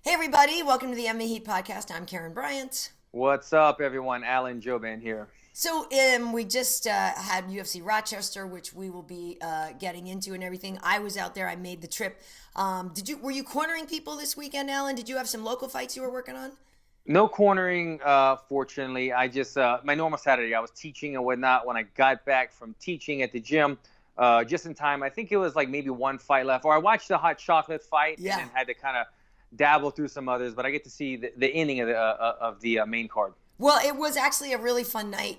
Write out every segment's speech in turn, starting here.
Hey everybody, welcome to the MMA podcast. I'm Karyn Bryant. What's up, everyone? Alan Jouban here. So we just had UFC Rochester, which we will be getting into and everything. I was out there. I made the trip. Were you cornering people this weekend, Alan? Did you have some local fights you were working on? No cornering, fortunately. I just my normal Saturday. I was teaching and whatnot. When I got back from teaching at the gym, just in time. I think it was like maybe one fight left, or I watched the hot chocolate fight and then had to kind of dabble through some others, but I get to see the ending of the main card. Well, it was actually a really fun night.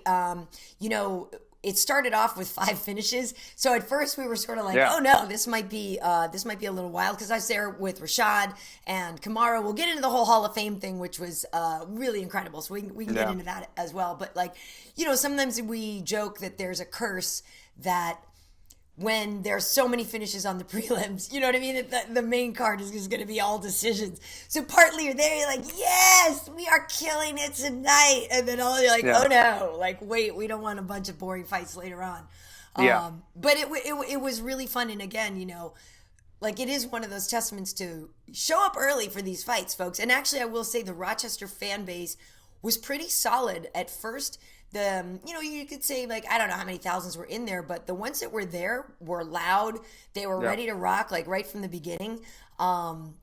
It started off with 5 finishes. So at first we were sort of like, oh no, this might be a little wild, because I was there with Rashad and Kamara. We'll get into the whole Hall of Fame thing, which was really incredible. So we can get into that as well. But sometimes we joke that there's a curse that when there's so many finishes on the prelims, you know what I mean? The main card is just going to be all decisions. So partly you're there, you're like, yes, we are killing it tonight. And then you're like, oh no, wait, we don't want a bunch of boring fights later on. But it was really fun. And again, it is one of those testaments to show up early for these fights, folks. And actually, I will say the Rochester fan base was pretty solid at first. You could say, I don't know how many thousands were in there, but the ones that were there were loud. They were ready to rock, right from the beginning. And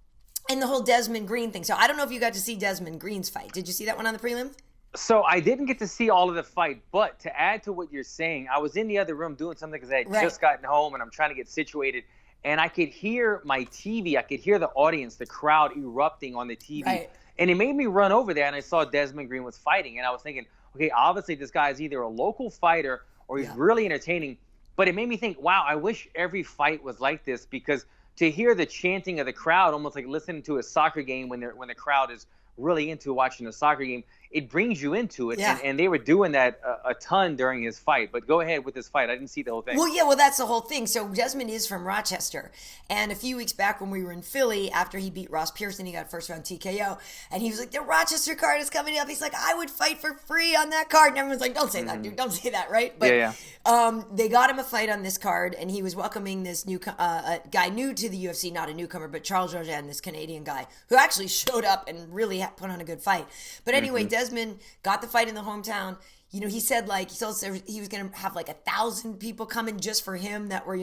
the whole Desmond Green thing. So I don't know if you got to see Desmond Green's fight. Did you see that one on the prelim? So I didn't get to see all of the fight, but to add to what you're saying, I was in the other room doing something because I had just gotten home and I'm trying to get situated. And I could hear my TV. I could hear the audience, the crowd erupting on the TV. Right. And it made me run over there, and I saw Desmond Green was fighting. And I was thinking, okay, obviously this guy is either a local fighter or he's really entertaining. But it made me think, wow, I wish every fight was like this, because to hear the chanting of the crowd, almost like listening to a soccer game when the crowd is really into watching a soccer game, it brings you into it. Yeah. And they were doing that a ton during his fight. But go ahead with this fight. I didn't see the whole thing. Well, that's the whole thing. So Desmond is from Rochester. And a few weeks back when we were in Philly, after he beat Ross Pearson, he got first round TKO. And he was like, the Rochester card is coming up. He's like, I would fight for free on that card. And everyone's like, don't say that, dude. Don't say that, right? But they got him a fight on this card. And he was welcoming this new guy new to the UFC, not a newcomer, but Charles Jourdain, this Canadian guy, who actually showed up and really put on a good fight. But anyway, Desmond got the fight in the hometown. He said he was going to have 1,000 people coming just for him that were,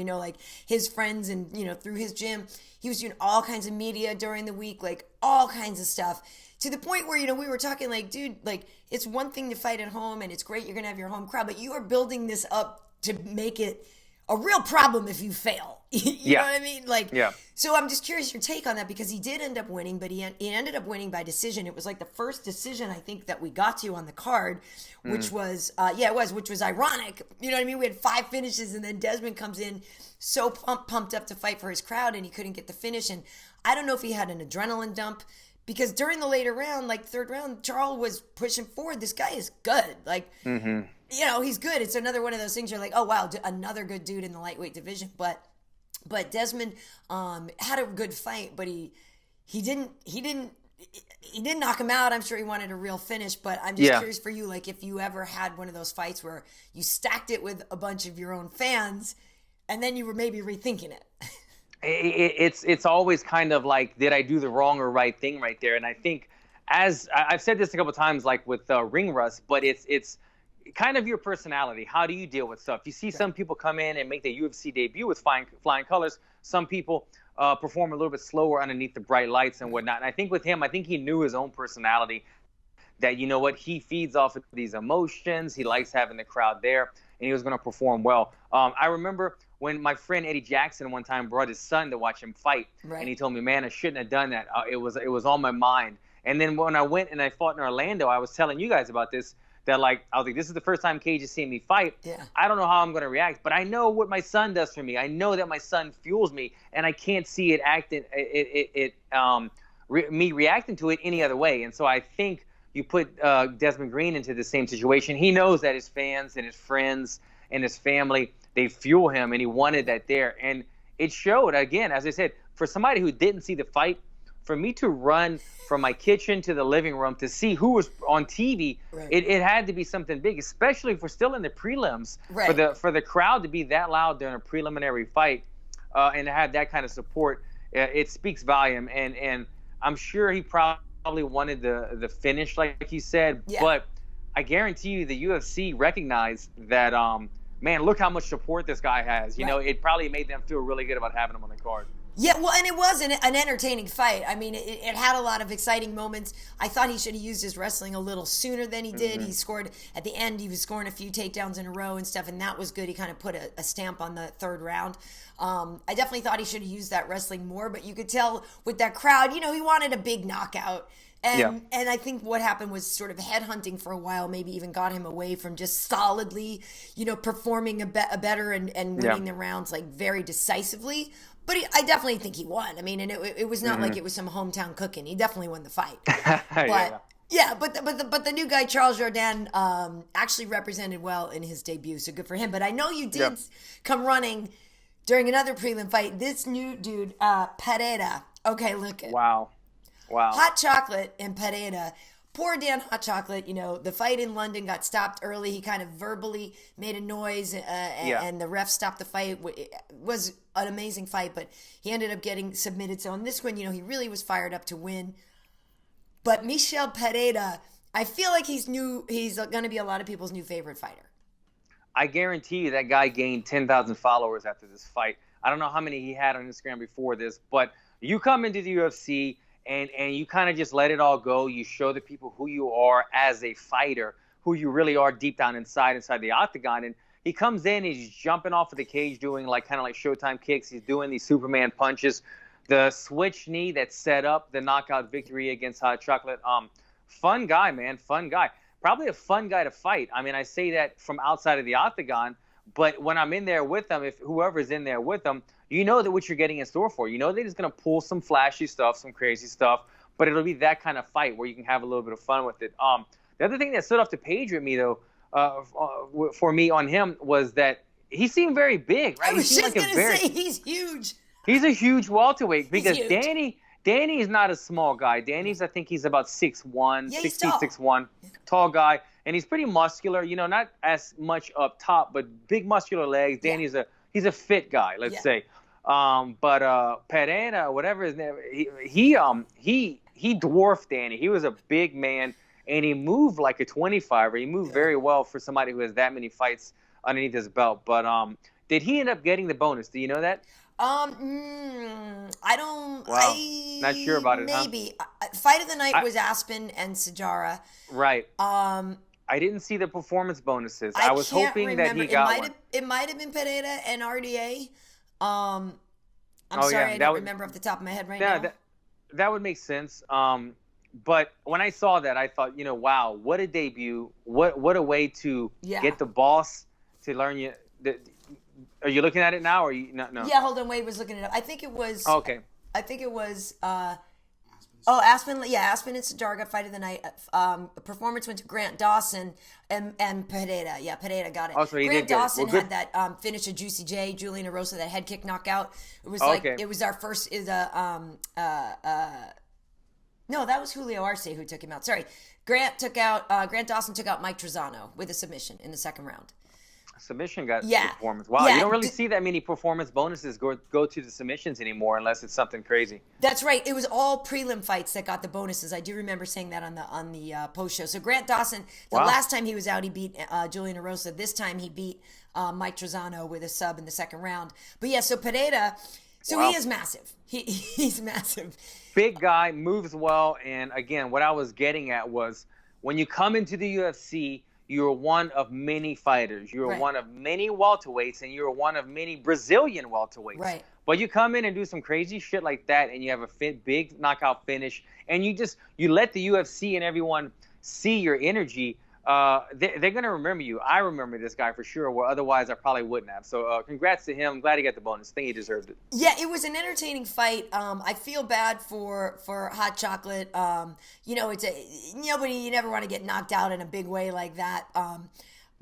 his friends and, through his gym. He was doing all kinds of media during the week, all kinds of stuff, to the point where, we were talking dude, it's one thing to fight at home and it's great. You're going to have your home crowd, but you are building this up to make it a real problem if you fail. You know what I mean? So I'm just curious your take on that, because he did end up winning, but he ended up winning by decision. It was the first decision I think that we got to on the card, which was which was ironic. You know what I mean? We had 5 finishes, and then Desmond comes in so pumped up to fight for his crowd, and he couldn't get the finish. And I don't know if he had an adrenaline dump, because during the later round, third round, Charles was pushing forward. This guy is good. He's good. It's another one of those things you're like, oh wow, another good dude in the lightweight division. But Desmond had a good fight, but he didn't knock him out. I'm sure he wanted a real finish, but I'm just curious for you, if you ever had one of those fights where you stacked it with a bunch of your own fans, and then you were maybe rethinking it. It's always kind of did I do the wrong or right thing right there? And I think, as I've said this a couple of times, with ring rust, but it's kind of your personality. How do you deal with stuff? You see some people come in and make their UFC debut with flying colors. Some people perform a little bit slower underneath the bright lights and whatnot. And I think with him, I think he knew his own personality, that, he feeds off of these emotions. He likes having the crowd there, and he was going to perform well. I remember when my friend Eddie Jackson one time brought his son to watch him fight, and he told me, man, I shouldn't have done that. It was on my mind. And then when I went and I fought in Orlando, I was telling you guys about this, that I was like, this is the first time Cage has seen me fight. Yeah. I don't know how I'm going to react, but I know what my son does for me. I know that my son fuels me, and I can't see me reacting to it any other way. And so I think you put Desmond Green into the same situation. He knows that his fans and his friends and his family, they fuel him, and he wanted that there. And it showed, again, as I said, for somebody who didn't see the fight, for me to run from my kitchen to the living room to see who was on TV, it had to be something big, especially if we're still in the prelims. For the crowd to be that loud during a preliminary fight, and to have that kind of support, it speaks volume. And I'm sure he probably wanted the finish, like you said, but I guarantee you the UFC recognized that, man, look how much support this guy has. You know, it probably made them feel really good about having him on the card. Yeah, well, and it was an entertaining fight. I mean, it had a lot of exciting moments. I thought he should have used his wrestling a little sooner than he did. He scored, at the end, he was scoring a few takedowns in a row and stuff, and that was good. He kind of put a stamp on the third round. I definitely thought he should have used that wrestling more, but you could tell with that crowd, you know, he wanted a big knockout. And I think what happened was sort of headhunting for a while, maybe even got him away from just solidly, you know, performing a better and winning the rounds like very decisively. But I definitely think he won. I mean, and it was not like it was some hometown cooking. He definitely won the fight. But but the new guy, Charles Jourdain, actually represented well in his debut, so good for him. But I know you did come running during another prelim fight. This new dude, Pereira. Okay, look at Wow. Hot Chocolate and Pereira. Poor Dan Hot Chocolate, you know, the fight in London got stopped early. He kind of verbally made a noise, and the ref stopped the fight. It was an amazing fight, but he ended up getting submitted. So on this one, you know, he really was fired up to win. But Michel Pereira, I feel like he's going to be a lot of people's new favorite fighter. I guarantee you that guy gained 10,000 followers after this fight. I don't know how many he had on Instagram before this, but you come into the UFC and you kind of just let it all go. You show the people who you are as a fighter, who you really are deep down inside the octagon. And he comes in, he's jumping off of the cage doing like kind of like Showtime kicks. He's doing these Superman punches. The switch knee that set up the knockout victory against Hot Chocolate. Fun guy, man. Fun guy. Probably a fun guy to fight. I mean, I say that from outside of the octagon, but when I'm in there with him, if whoever's in there with him, you know that what you're getting in store for. You know that he's going to pull some flashy stuff, some crazy stuff, but it'll be that kind of fight where you can have a little bit of fun with it. The other thing that stood off the page with me, though, for me on him was that he seemed very big, right? I was just going to say he's huge. He's a huge welterweight because Danny is not a small guy. Danny's, I think he's about 6'1", 6'1", tall guy. And he's pretty muscular, you know, not as much up top, but big muscular legs. Danny's he's a fit guy, let's say. But Pereira, whatever his name, he dwarfed Danny. He was a big man, and he moved like a 25er. He moved very well for somebody who has that many fights underneath his belt. But did he end up getting the bonus? Do you know that? I don't. Wow. Not sure about it. Maybe fight of the night was Aspen and Sijara. Right. I didn't see the performance bonuses. I was hoping that he got one. It might have been Pereira and RDA. I'm sorry, I don't remember off the top of my head now. That would make sense. But when I saw that, I thought, you know, wow, what a debut! What a way to get the boss to learn you. Are you looking at it now, or you no? Yeah, hold on. Wade was looking it up. I think it was. Okay. I think it was. Aspen. Yeah, Aspen and Sijara got fight of the night. Performance went to Grant Dawson and Pereira. Yeah, Pereira got it. Oh, so he Grant did Dawson had that finish of Juicy J, Julian Erosa, that head kick knockout. It was it was our first. No, that was Julio Arce who took him out. Sorry, Grant Dawson took out Mike Trezano with a submission in the second round. Submission got performance. Wow, you don't really see that many performance bonuses go to the submissions anymore unless it's something crazy. That's right. It was all prelim fights that got the bonuses. I do remember saying that on the post show. So Grant Dawson, last time he was out, he beat Julian Erosa. This time he beat Mike Trezano with a sub in the second round. But yeah, so Pereira, he is massive. He's massive. Big guy, moves well, and again, what I was getting at was when you come into the UFC, you're one of many fighters. You're one of many welterweights, and you're one of many Brazilian welterweights. Right. But you come in and do some crazy shit like that, and you have a big knockout finish, and you let the UFC and everyone see your energy. They're going to remember you. I remember this guy for sure, where otherwise I probably wouldn't have. So congrats to him. I'm glad he got the bonus. I think he deserved it. Yeah, it was an entertaining fight. I feel bad for Hot Chocolate. You know, you never want to get knocked out in a big way like that.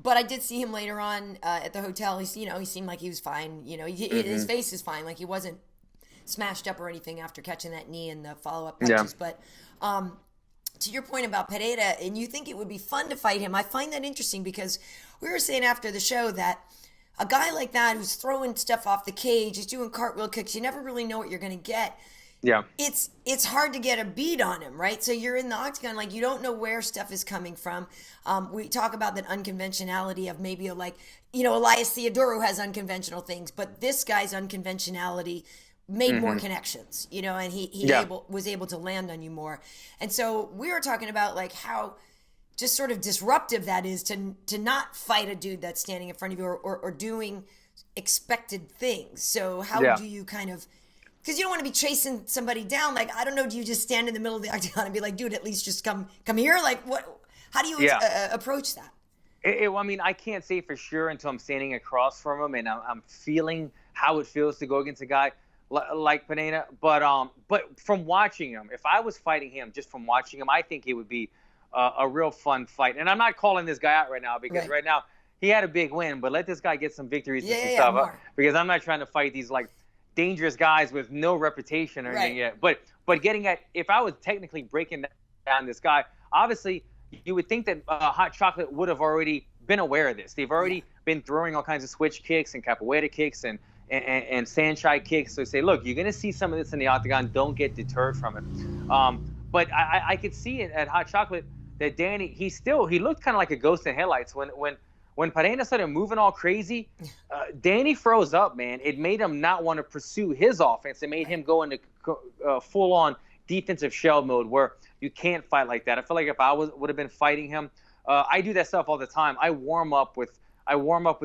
But I did see him later on at the hotel. He seemed like he was fine. You know, his face is fine. Like he wasn't smashed up or anything after catching that knee and the follow-up punches. Yeah. But to your point about Pereira, and you think it would be fun to fight him, I find that interesting because we were saying after the show that a guy like that who's throwing stuff off the cage, he's doing cartwheel kicks, you never really know what you're going to get. Yeah. It's hard to get a beat on him, right? So you're in the octagon, like you don't know where stuff is coming from. We talk about that unconventionality of maybe Elias Theodorou has unconventional things, but this guy's unconventionality made more connections, and he was able to land on you more. And so we were talking about like how just sort of disruptive that is to not fight a dude that's standing in front of you or doing expected things. So how do you kind of, because you don't want to be chasing somebody down. Like, I don't know, do you just stand in the middle of the octagon and be like, dude, at least just come here? Like, what? How do you approach that? I mean, I can't say for sure until I'm standing across from him and I'm feeling how it feels to go against a guy like Pereira. But from watching him, if I was fighting him just from watching him, I think it would be a real fun fight. And I'm not calling this guy out right now because right now he had a big win, but let this guy get some victories and some stuff. Because I'm not trying to fight these like dangerous guys with no reputation or anything yet. But getting at, if I was technically breaking down this guy, obviously you would think that Hot Chocolate would have already been aware of this. They've already been throwing all kinds of switch kicks and capoeira kicks and Sanchez kicks. So say, look, you're going to see some of this in the octagon. Don't get deterred from it. But I could see it at Hot Chocolate that Danny, he looked kind of like a ghost in headlights. When Pereira started moving all crazy, Danny froze up, man. It made him not want to pursue his offense. It made him go into full-on defensive shell mode where you can't fight like that. I feel like if I would have been fighting him, I do that stuff all the time. I warm up with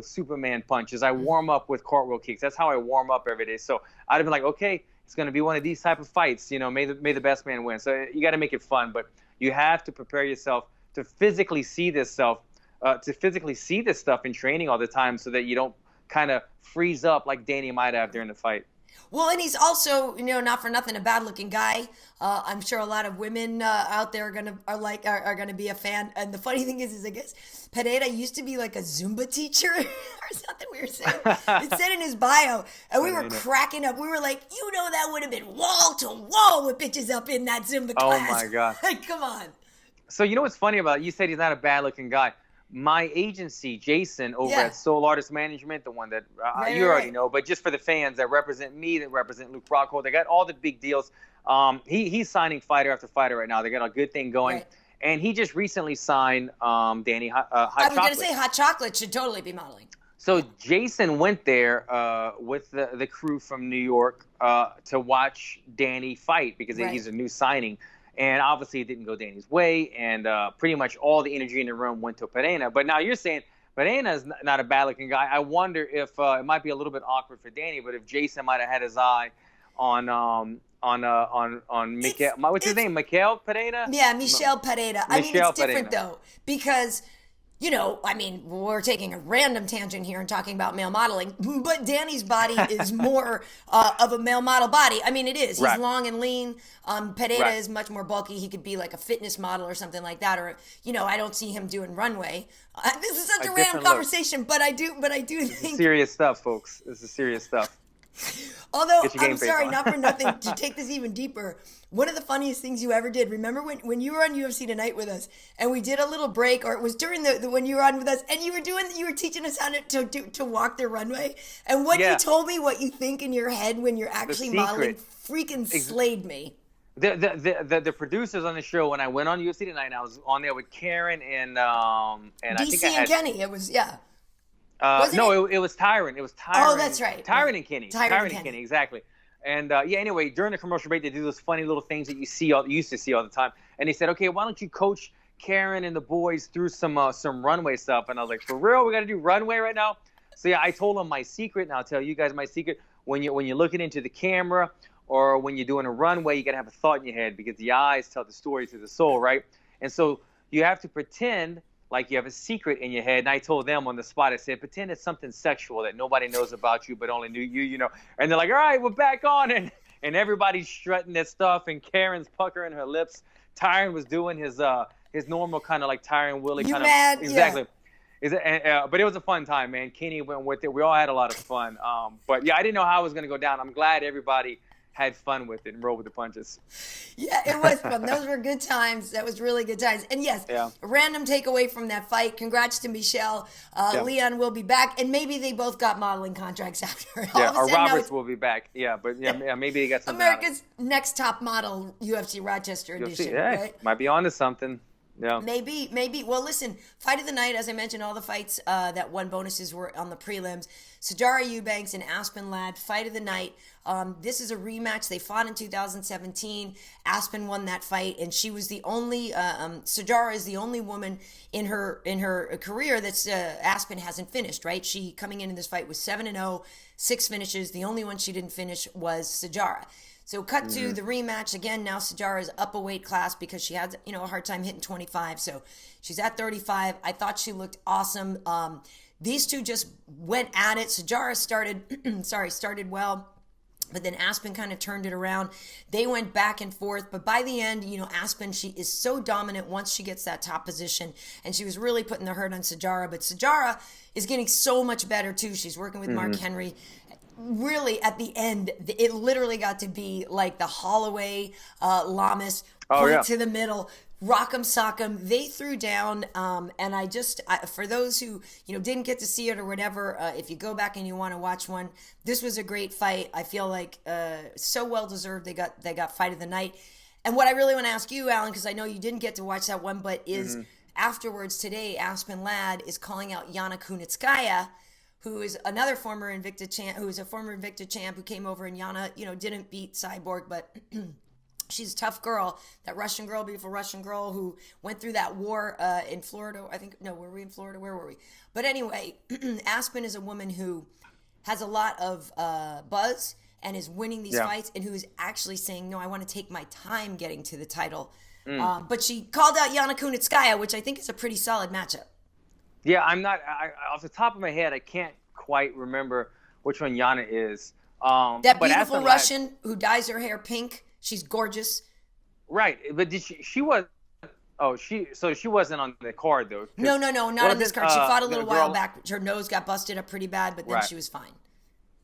Superman punches. I warm up with cartwheel kicks. That's how I warm up every day. So I'd have been like, okay, it's going to be one of these type of fights. May the best man win. So you got to make it fun, but you have to prepare yourself to physically see this stuff in training all the time so that you don't kind of freeze up like Danny might have during the fight. Well, and he's also, not for nothing, a bad-looking guy. I'm sure a lot of women out there are gonna be a fan. And the funny thing is I guess Pereira used to be like a Zumba teacher or something. We were saying it said in his bio, and we were cracking up. We were like, that would have been wall to wall with bitches up in that Zumba class. Oh my god! Like, come on. So what's funny about it? You said he's not a bad-looking guy. My agency, Jason, over at Soul Artist Management, the one that you already know, but just for the fans that represent me, that represent Luke Rockhold, they got all the big deals. He's signing fighter after fighter right now. They got a good thing going. Right. And he just recently signed Danny Hot Chocolate. I was going to say Hot Chocolate should totally be modeling. So Jason went there with the crew from New York to watch Danny fight because he's a new signing. And obviously it didn't go Danny's way, and pretty much all the energy in the room went to Pereira. But now you're saying Pereira is not a bad-looking guy. I wonder if it might be a little bit awkward for Danny, but if Jason might have had his eye on Michel, what's his name? Michel Pereira? Yeah, Michel Pereira. I mean, it's different though because. We're taking a random tangent here and talking about male modeling, but Danny's body is more of a male model body. I mean, it is. He's long and lean. Pereira is much more bulky. He could be like a fitness model or something like that. Or, I don't see him doing runway. This is such a random conversation, but I do think. This is serious stuff, folks. This is serious stuff. Although, I'm sorry, not for nothing, to take this even deeper, one of the funniest things you ever did, remember when you were on UFC Tonight with us, and we did a little break, or it was during the when you were on with us, and you were teaching us how to walk the runway, and what you told me, what you think in your head when you're actually modeling, freaking slayed me. The producers on the show, when I went on UFC Tonight, I was on there with Karyn and DC I think I had, Kenny. It was it was Tyron. It was Tyron. Oh, that's right. Tyron and Kenny. Tyron and Kenny, exactly. And anyway, during the commercial break, they do those funny little things that you used to see all the time. And they said, okay, why don't you coach Karyn and the boys through some runway stuff? And I was like, for real, we got to do runway right now? So I told them my secret, and I'll tell you guys my secret. When you're looking into the camera or when you're doing a runway, you got to have a thought in your head because the eyes tell the story to the soul, right? And so you have to pretend like you have a secret in your head. And I told them on the spot, I said, pretend it's something sexual that nobody knows about you but only knew you, And they're like, all right, we're back on. And everybody's strutting their stuff, and Karen's puckering her lips. Tyron was doing his normal kind of like Tyron Willie kind of. Exactly. Yeah. But it was a fun time, man. Kenny went with it. We all had a lot of fun. But, yeah, I didn't know how it was going to go down. I'm glad everybody had fun with it and rolled with the punches. Yeah, it was fun. Those were good times. That was really good times. And yes, a random takeaway from that fight. Congrats to Michel. Leon will be back, and maybe they both got modeling contracts after. Or Roberts will be back. Yeah, but maybe they got something. America's Next Top Model, UFC Rochester edition. Right? Might be onto something. Yeah. Maybe. Well, listen, fight of the night, as I mentioned, all the fights that won bonuses were on the prelims. Sijara Eubanks and Aspen Ladd, fight of the night. This is a rematch. They fought in 2017. Aspen won that fight, and she was the only, Sijara is the only woman in her career that's Aspen hasn't finished, right? She, coming in this fight, was 7-0, 6 finishes. The only one she didn't finish was Sijara. So cut to the rematch. Again, now Sijara is up a weight class because she had, a hard time hitting 25. So she's at 35. I thought she looked awesome. These two just went at it. Sijara started well, but then Aspen kind of turned it around. They went back and forth. But by the end, Aspen, she is so dominant once she gets that top position. And she was really putting the hurt on Sijara. But Sijara is getting so much better, too. She's working with Mark Henry. Really, at the end, it literally got to be like the Holloway, Lamas, point to the middle, rock'em sock'em. They threw down, and I for those who didn't get to see it or whatever, if you go back and you want to watch one, this was a great fight. I feel like so well deserved. They got fight of the night. And what I really want to ask you, Alan, because I know you didn't get to watch that one, but is afterwards today, Aspen Ladd is calling out Yana Kunitskaya, who is another former Invicta champ, who came over, and Yana, didn't beat Cyborg, but she's a tough girl. That Russian girl, beautiful Russian girl who went through that war in Florida. Were we in Florida? Where were we? But anyway, Aspen is a woman who has a lot of buzz and is winning these fights, and who is actually saying, no, I want to take my time getting to the title. But she called out Yana Kunitskaya, which I think is a pretty solid matchup. Yeah, off the top of my head, I can't quite remember which one Yana is. That beautiful Russian who dyes her hair pink. She's gorgeous. Right, but did she wasn't on the card though. No, not on this card. She fought a little while back. Her nose got busted up pretty bad, but then she was fine.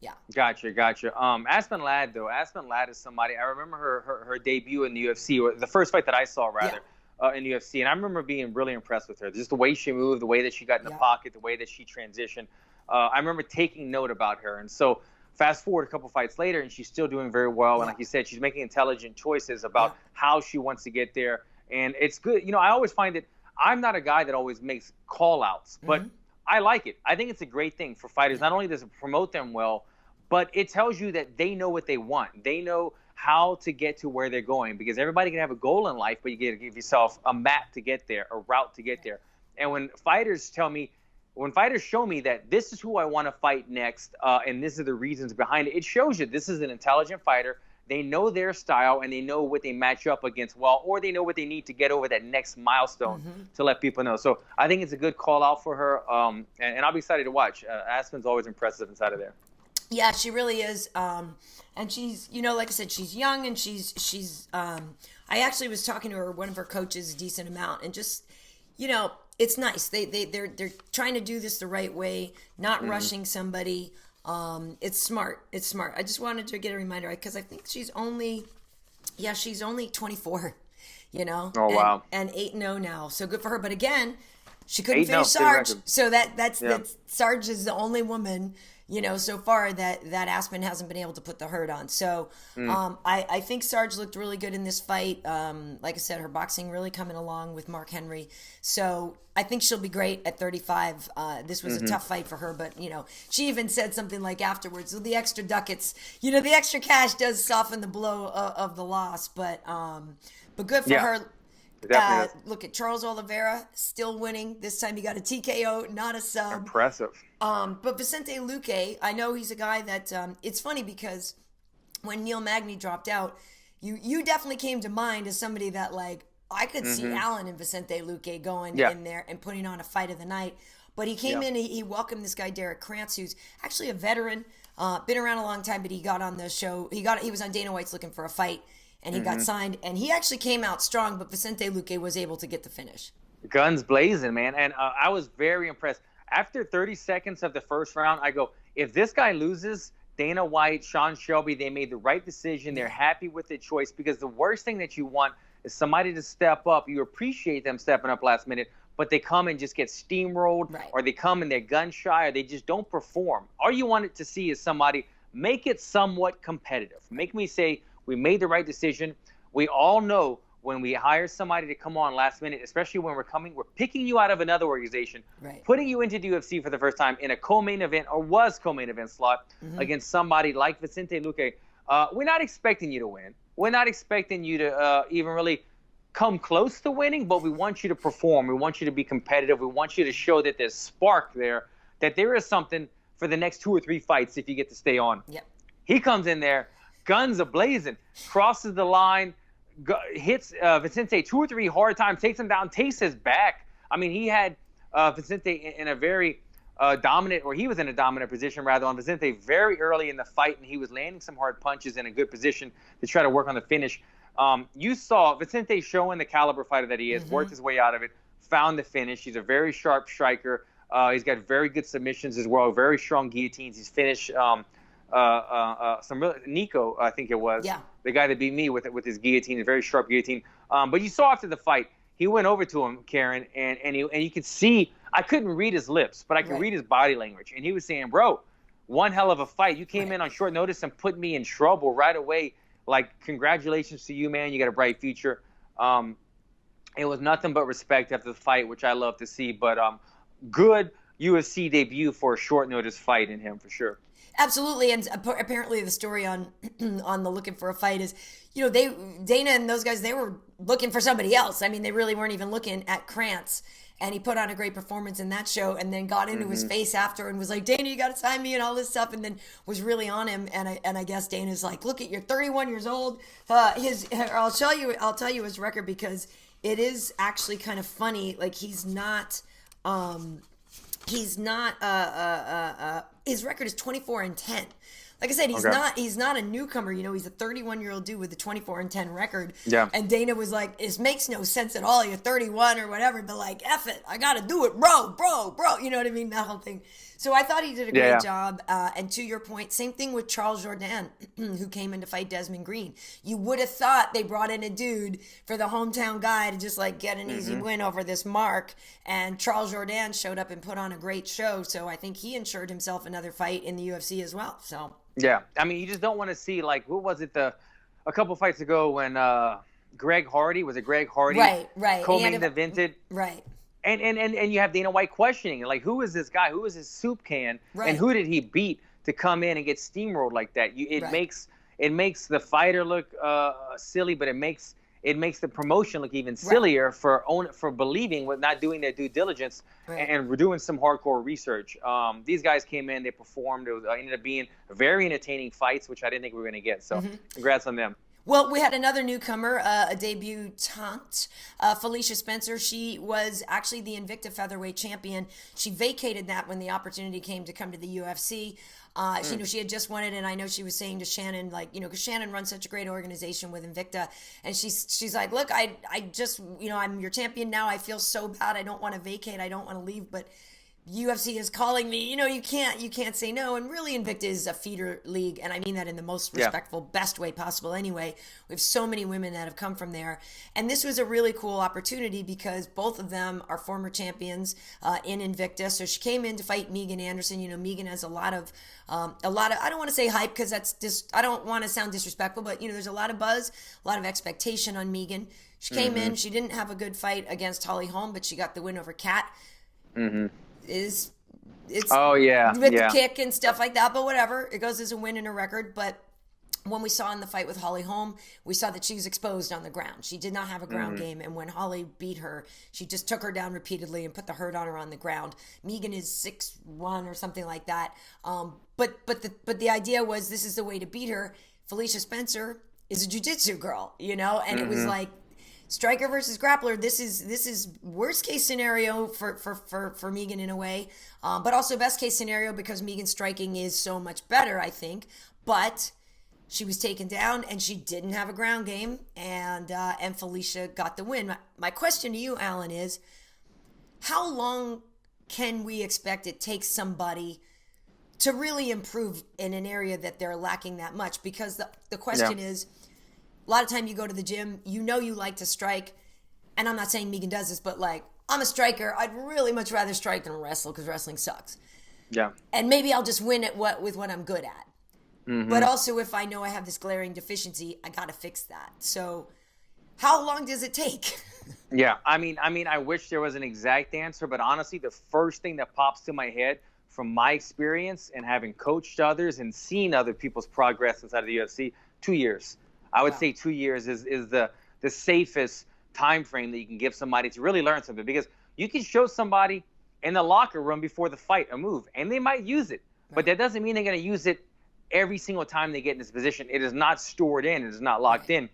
Yeah. Gotcha. Aspen Ladd is somebody. I remember her debut in the UFC, or the first fight that I saw rather. In UFC, and I remember being really impressed with her. Just the way she moved, the way that she got in the pocket, the way that she transitioned. I remember taking note about her. And so fast forward a couple fights later, and she's still doing very well. And like you said, she's making intelligent choices about how she wants to get there. And it's good. I always find that I'm not a guy that always makes call-outs, but I like it. I think it's a great thing for fighters. Not only does it promote them well, but it tells you that they know what they want. They know how to get to where they're going, because everybody can have a goal in life, but you got to give yourself a map to get there, a route to get there. And when fighters show me that this is who I want to fight next, and this is the reasons behind it, it shows you this is an intelligent fighter. They know their style, and they know what they match up against well, or they know what they need to get over that next milestone to let people know. So I think it's a good call out for her, and I'll be excited to watch. Aspen's always impressive inside of there. Yeah, she really is. And she's, like I said, she's young, and she's I actually was talking to her, one of her coaches, a decent amount, and just, it's nice. They're trying to do this the right way, not rushing somebody. It's smart. I just wanted to get a reminder, because I think she's only 24, Oh, wow. And 8-0 now. So good for her. But again, she couldn't finish Sarge. So that's Sarge is the only woman, so far that Aspen hasn't been able to put the hurt on. So I think Sarge looked really good in this fight. Like I said, her boxing really coming along with Mark Henry. So I think she'll be great at 35. This was a tough fight for her, but, she even said something like afterwards, well, the extra ducats, the extra cash does soften the blow of the loss. But good for her. Look at Charles Oliveira, still winning. This time he got a TKO, not a sub. Impressive. But Vicente Luque, I know he's a guy that it's funny because when Neil Magny dropped out, you definitely came to mind as somebody that, like, I could see Alan and Vicente Luque going in there and putting on a fight of the night. But he came in, he welcomed this guy, Derrick Krantz, who's actually a veteran, been around a long time, but he got on the show. He was on Dana White's Looking for a Fight. And he got signed, and he actually came out strong, but Vicente Luque was able to get the finish. Guns blazing, man. And I was very impressed. After 30 seconds of the first round, I go, if this guy loses, Dana White, Sean Shelby, they made the right decision. They're happy with the choice, because the worst thing that you want is somebody to step up. You appreciate them stepping up last minute, but they come and just get steamrolled, or they come and they're gun shy, or they just don't perform. All you want it to see is somebody make it somewhat competitive. Make me say, we made the right decision. We all know when we hire somebody to come on last minute, especially when we're picking you out of another organization, putting you into the UFC for the first time in a co-main event or was co-main event slot against somebody like Vicente Luque. We're not expecting you to win. We're not expecting you to even really come close to winning, but we want you to perform. We want you to be competitive. We want you to show that there's spark there, that there is something for the next 2 or 3 fights if you get to stay on. He comes in there, guns a-blazing, crosses the line, hits Vicente 2 or 3 hard times, takes him down, takes his back. I mean, he had Vicente in a very dominant, or he was in a dominant position rather on Vicente very early in the fight, and he was landing some hard punches in a good position to try to work on the finish. You saw Vicente showing the caliber fighter that he is, worked his way out of it, found the finish. He's a very sharp striker. He's got very good submissions as well, very strong guillotines. He's finished Nico, I think it was, the guy that beat me with his guillotine, a very sharp guillotine. But you saw after the fight, he went over to him, Karyn, and you could see, I couldn't read his lips, but I could read his body language. And he was saying, bro, one hell of a fight. You came in on short notice and put me in trouble right away. Like, congratulations to you, man. You got a bright future. It was nothing but respect after the fight, which I love to see. But good UFC debut for a short notice fight in him, for sure. Absolutely, and apparently the story on the looking for a fight is, Dana and those guys, they were looking for somebody else. I mean, they really weren't even looking at Krantz, and he put on a great performance in that show, and then got into his face after and was like, Dana, you got to sign me and all this stuff, and then was really on him. And I guess Dana's like, look, you're 31 years old. I'll tell you his record, because it is actually kind of funny. Like, he's not. His record is 24-10. Like I said, he's not a newcomer. He's a 31-year-old dude with a 24-10 record. Yeah. And Dana was like, it makes no sense at all. You're 31 or whatever, but like, F it, I gotta do it, bro. You know what I mean? That whole thing. So I thought he did a great job. And to your point, same thing with Charles Jourdain, who came in to fight Desmond Green. You would have thought they brought in a dude for the hometown guy to just like get an easy win over this mark. And Charles Jourdain showed up and put on a great show. So I think he ensured himself another fight in the UFC as well. So yeah, I mean, you just don't want to see, like, what was it a couple fights ago when Greg Hardy right co-main evented, right. And you have Dana White questioning, like, who is this guy? Who is this soup can? Right. And who did he beat to come in and get steamrolled like that? It makes the fighter look silly, but it makes the promotion look even sillier for believing with not doing their due diligence and doing some hardcore research. These guys came in, they performed. It ended up being very entertaining fights, which I didn't think we were going to get. So congrats on them. Well, we had another newcomer, a debutante, Felicia Spencer. She was actually the Invicta featherweight champion. She vacated that when the opportunity came to come to the UFC. She had just won it, and I know she was saying to Shannon, like, because Shannon runs such a great organization with Invicta, and she's like, look, I just, I'm your champion now. I feel so bad. I don't want to vacate. I don't want to leave, but UFC is calling me. You can't say no. And really, Invicta is a feeder league, and I mean that in the most respectful, best way possible anyway. We have so many women that have come from there. And this was a really cool opportunity because both of them are former champions in Invicta. So she came in to fight Megan Anderson. Megan has a lot of, I don't want to say hype because that's just, I don't want to sound disrespectful, but, there's a lot of buzz, a lot of expectation on Megan. She came in, she didn't have a good fight against Holly Holm, but she got the win over Kat. It's with the kick and stuff like that, but whatever, it goes as a win in a record. But when we saw in the fight with Holly Holm, we saw that she was exposed on the ground. She did not have a ground game, and when Holly beat her, she just took her down repeatedly and put the hurt on her on the ground. Megan is 6'1" or something like that. But the idea was, this is the way to beat her. Felicia Spencer is a jiu-jitsu girl, and it was like, striker versus grappler. This is worst case scenario for Megan in a way, but also best case scenario because Megan's striking is so much better, I think. But she was taken down and she didn't have a ground game, and Felicia got the win. My question to you, Alan, is how long can we expect it takes somebody to really improve in an area that they're lacking that much? Because the question is, a lot of time you go to the gym, you like to strike, and I'm not saying Megan does this, but like, I'm a striker. I'd really much rather strike than wrestle because wrestling sucks. Yeah. And maybe I'll just win at with what I'm good at. Mm-hmm. But also, if I know I have this glaring deficiency, I got to fix that. So how long does it take? Yeah. I mean, I wish there was an exact answer, but honestly, the first thing that pops to my head from my experience and having coached others and seen other people's progress inside of the UFC, 2 years. I would say 2 years is the safest time frame that you can give somebody to really learn something, because you can show somebody in the locker room before the fight a move and they might use it, but that doesn't mean they're going to use it every single time they get in this position. It is not stored in. It is not locked in.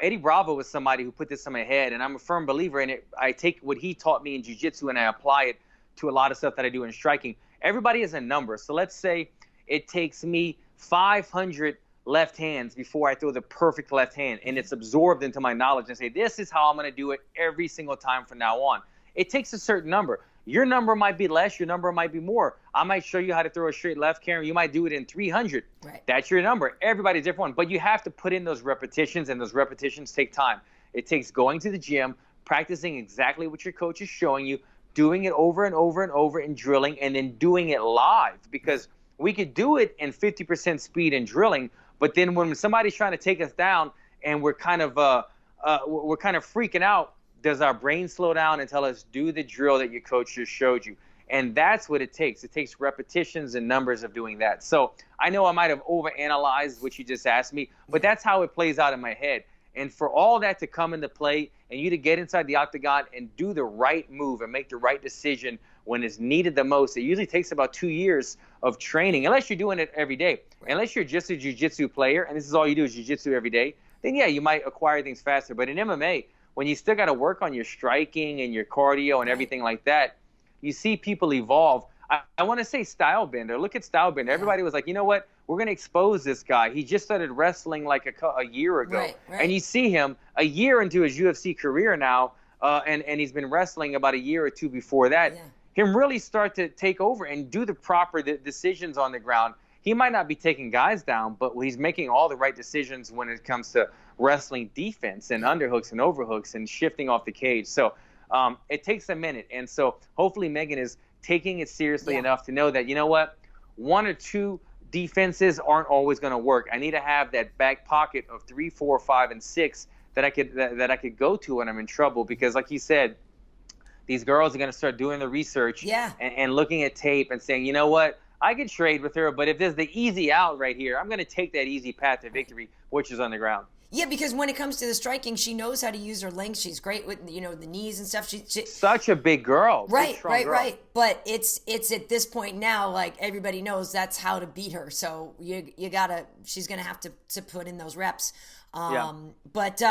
Eddie Bravo was somebody who put this in my head, and I'm a firm believer in it. I take what he taught me in jiu-jitsu and I apply it to a lot of stuff that I do in striking. Everybody is a number. So let's say it takes me 500 left hands before I throw the perfect left hand, and it's absorbed into my knowledge, and say, this is how I'm going to do it every single time from now on. It takes a certain number. Your number might be less, your number might be more. I might show you how to throw a straight left, Karyn. You might do it in 300. Right. That's your number. Everybody's different one, but you have to put in those repetitions, and those repetitions take time. It takes going to the gym, practicing exactly what your coach is showing you, doing it over and over and over and drilling, and then doing it live, because we could do it in 50% speed and drilling, but then when somebody's trying to take us down and we're kind of freaking out, does our brain slow down and tell us, do the drill that your coach just showed you? And that's what it takes. It takes repetitions and numbers of doing that. So I know I might have overanalyzed what you just asked me, but that's how it plays out in my head. And for all that to come into play and you to get inside the octagon and do the right move and make the right decision when it's needed the most, it usually takes about 2 years of training, unless you're doing it every day. Right. Unless you're just a jiu-jitsu player and this is all you do is jiu-jitsu every day, then yeah, you might acquire things faster. But in MMA, when you still got to work on your striking and your cardio and everything like that, you see people evolve. I want to say Stylebender. Look at Stylebender. Everybody was like, you know what? We're going to expose this guy. He just started wrestling like a year ago. Right. And you see him a year into his UFC career now, and he's been wrestling about a year or two before that. Yeah. Him really start to take over and do the proper decisions on the ground. He might not be taking guys down, but he's making all the right decisions when it comes to wrestling defense and underhooks and overhooks and shifting off the cage. So it takes a minute. And so hopefully Megan is taking it seriously enough to know that, you know what, 1 or 2 defenses aren't always going to work. I need to have that back pocket of 3, 4, 5, and 6 that I could go to when I'm in trouble. Because like you said, these girls are going to start doing the research and looking at tape and saying, you know what, I could trade with her, but if there's the easy out right here, I'm going to take that easy path to victory, which is on the ground. Yeah, because when it comes to the striking, she knows how to use her length. She's great with, the knees and stuff. She such a big girl. Right. But it's at this point now, like everybody knows that's how to beat her. So she's going to have to put in those reps. But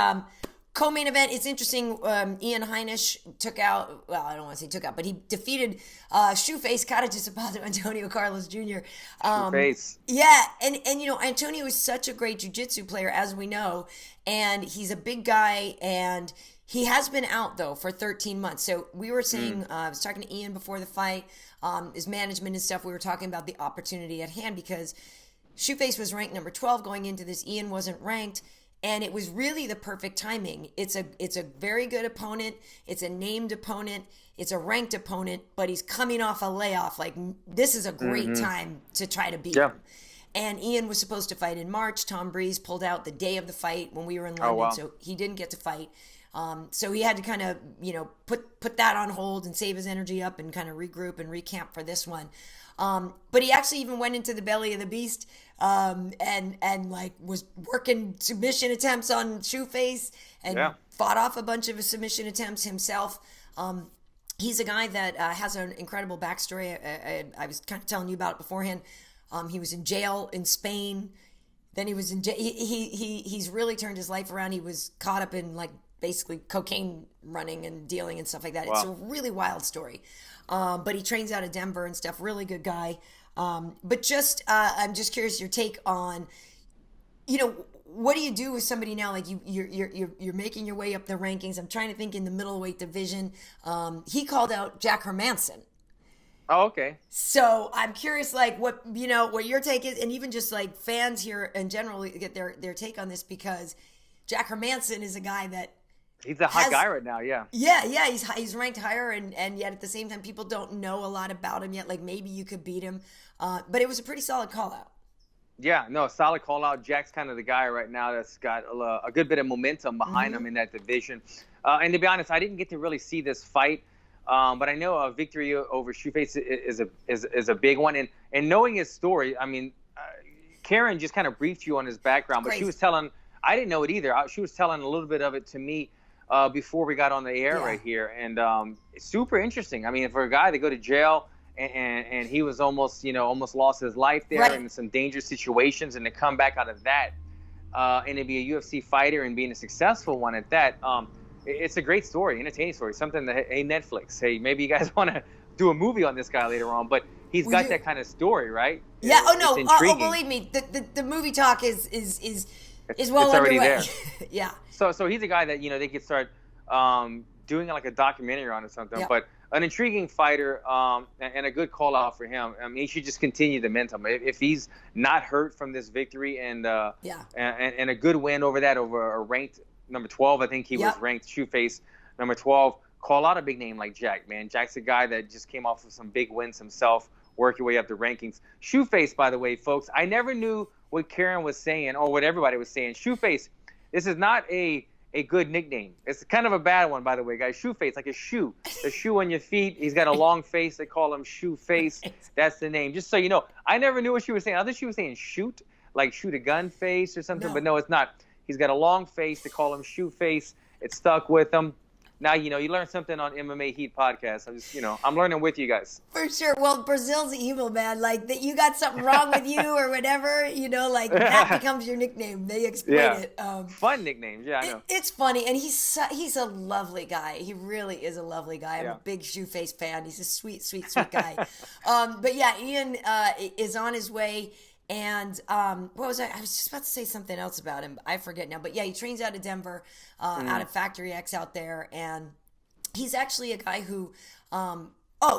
co-main event, it's interesting. Ian Heinisch took out, well, I don't want to say took out, but he defeated Shoeface Karajisapato Antonio Carlos Jr. Shoeface. Yeah, and Antonio is such a great jiu-jitsu player, as we know, and he's a big guy, and he has been out, though, for 13 months. So we were saying, I was talking to Ian before the fight, his management and stuff, we were talking about the opportunity at hand, because Shoeface was ranked number 12 going into this. Ian wasn't ranked. And it was really the perfect timing. It's a very good opponent. It's a named opponent. It's a ranked opponent, but he's coming off a layoff. Like, this is a great time to try to beat him. And Ian was supposed to fight in March. Tom Breeze pulled out the day of the fight when we were in London, so he didn't get to fight. So he had to kind of, put that on hold and save his energy up and kind of regroup and recamp for this one. But he actually even went into the belly of the beast and like was working submission attempts on Shoeface and fought off a bunch of submission attempts himself. He's a guy that has an incredible backstory. I was kind of telling you about it beforehand. He was in jail in Spain. Then he was in jail. He's really turned his life around. He was caught up in like basically cocaine running and dealing and stuff like that. Wow. It's a really wild story. But he trains out of Denver and stuff. Really good guy. But just, I'm just curious your take on, what do you do with somebody now? Like you're making your way up the rankings. I'm trying to think in the middleweight division. He called out Jack Hermanson. Oh, okay. So I'm curious, like, what your take is, and even just like fans here in general get their take on this, because Jack Hermanson is a guy that he's a hot guy right now. Yeah. Yeah. He's ranked higher, and yet at the same time, people don't know a lot about him yet. Like, maybe you could beat him, but it was a pretty solid call out. Yeah, no, solid call out. Jack's kind of the guy right now that's got a good bit of momentum behind him in that division. And to be honest, I didn't get to really see this fight. But I know a victory over Shoeface is a big one, and knowing his story, I mean, Karyn just kind of briefed you on his background, but she was telling, I didn't know it either. She was telling a little bit of it to me before we got on the air right here, and it's super interesting. I mean, for a guy to go to jail and he was almost lost his life there in some dangerous situations, and to come back out of that and to be a UFC fighter and being a successful one at that. It's a great story, entertaining story, something that, hey, Netflix, hey, maybe you guys want to do a movie on this guy later on, but he's got that kind of story, right? Yeah, believe me, the movie talk is well already underway. There. Yeah. So he's a guy that, they could start doing like a documentary on or something, but an intriguing fighter and a good call out for him. I mean, he should just continue the momentum. If he's not hurt from this victory and a good win over a ranked number 12, I think he was ranked Shoeface number 12. Call out a big name like Jack, man. Jack's a guy that just came off of some big wins himself, work your way up the rankings. Shoeface, by the way, folks, I never knew what Karyn was saying or what everybody was saying. Shoeface, this is not a good nickname. It's kind of a bad one, by the way, guys. Shoeface, like a shoe on your feet. He's got a long face. They call him Shoeface. That's the name. Just so you know, I never knew what she was saying. I thought she was saying shoot, like shoot a gun face or something, but no, it's not. He's got a long face. They call him Shoeface. It stuck with him. Now, you learn something on MMA Heat podcast. I'm just, I'm learning with you guys. For sure. Well, Brazil's evil, man. Like, that you got something wrong with you or whatever, like that becomes your nickname. They explain it. Fun nicknames. Yeah, I know. It's funny. And he's a lovely guy. He really is a lovely guy. I'm a big Shoeface fan. He's a sweet, sweet, sweet guy. But yeah, Ian is on his way. And what was I was just about to say something else about him. I forget now. But yeah, he trains out of Denver, out of Factory X out there. And he's actually a guy who,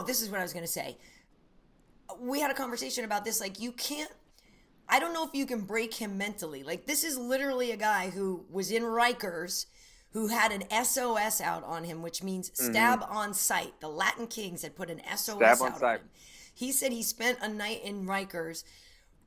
this is what I was going to say. We had a conversation about this. Like, I don't know if you can break him mentally. Like, this is literally a guy who was in Rikers, who had an SOS out on him, which means stab on sight. The Latin Kings had put an SOS out on him. He said he spent a night in Rikers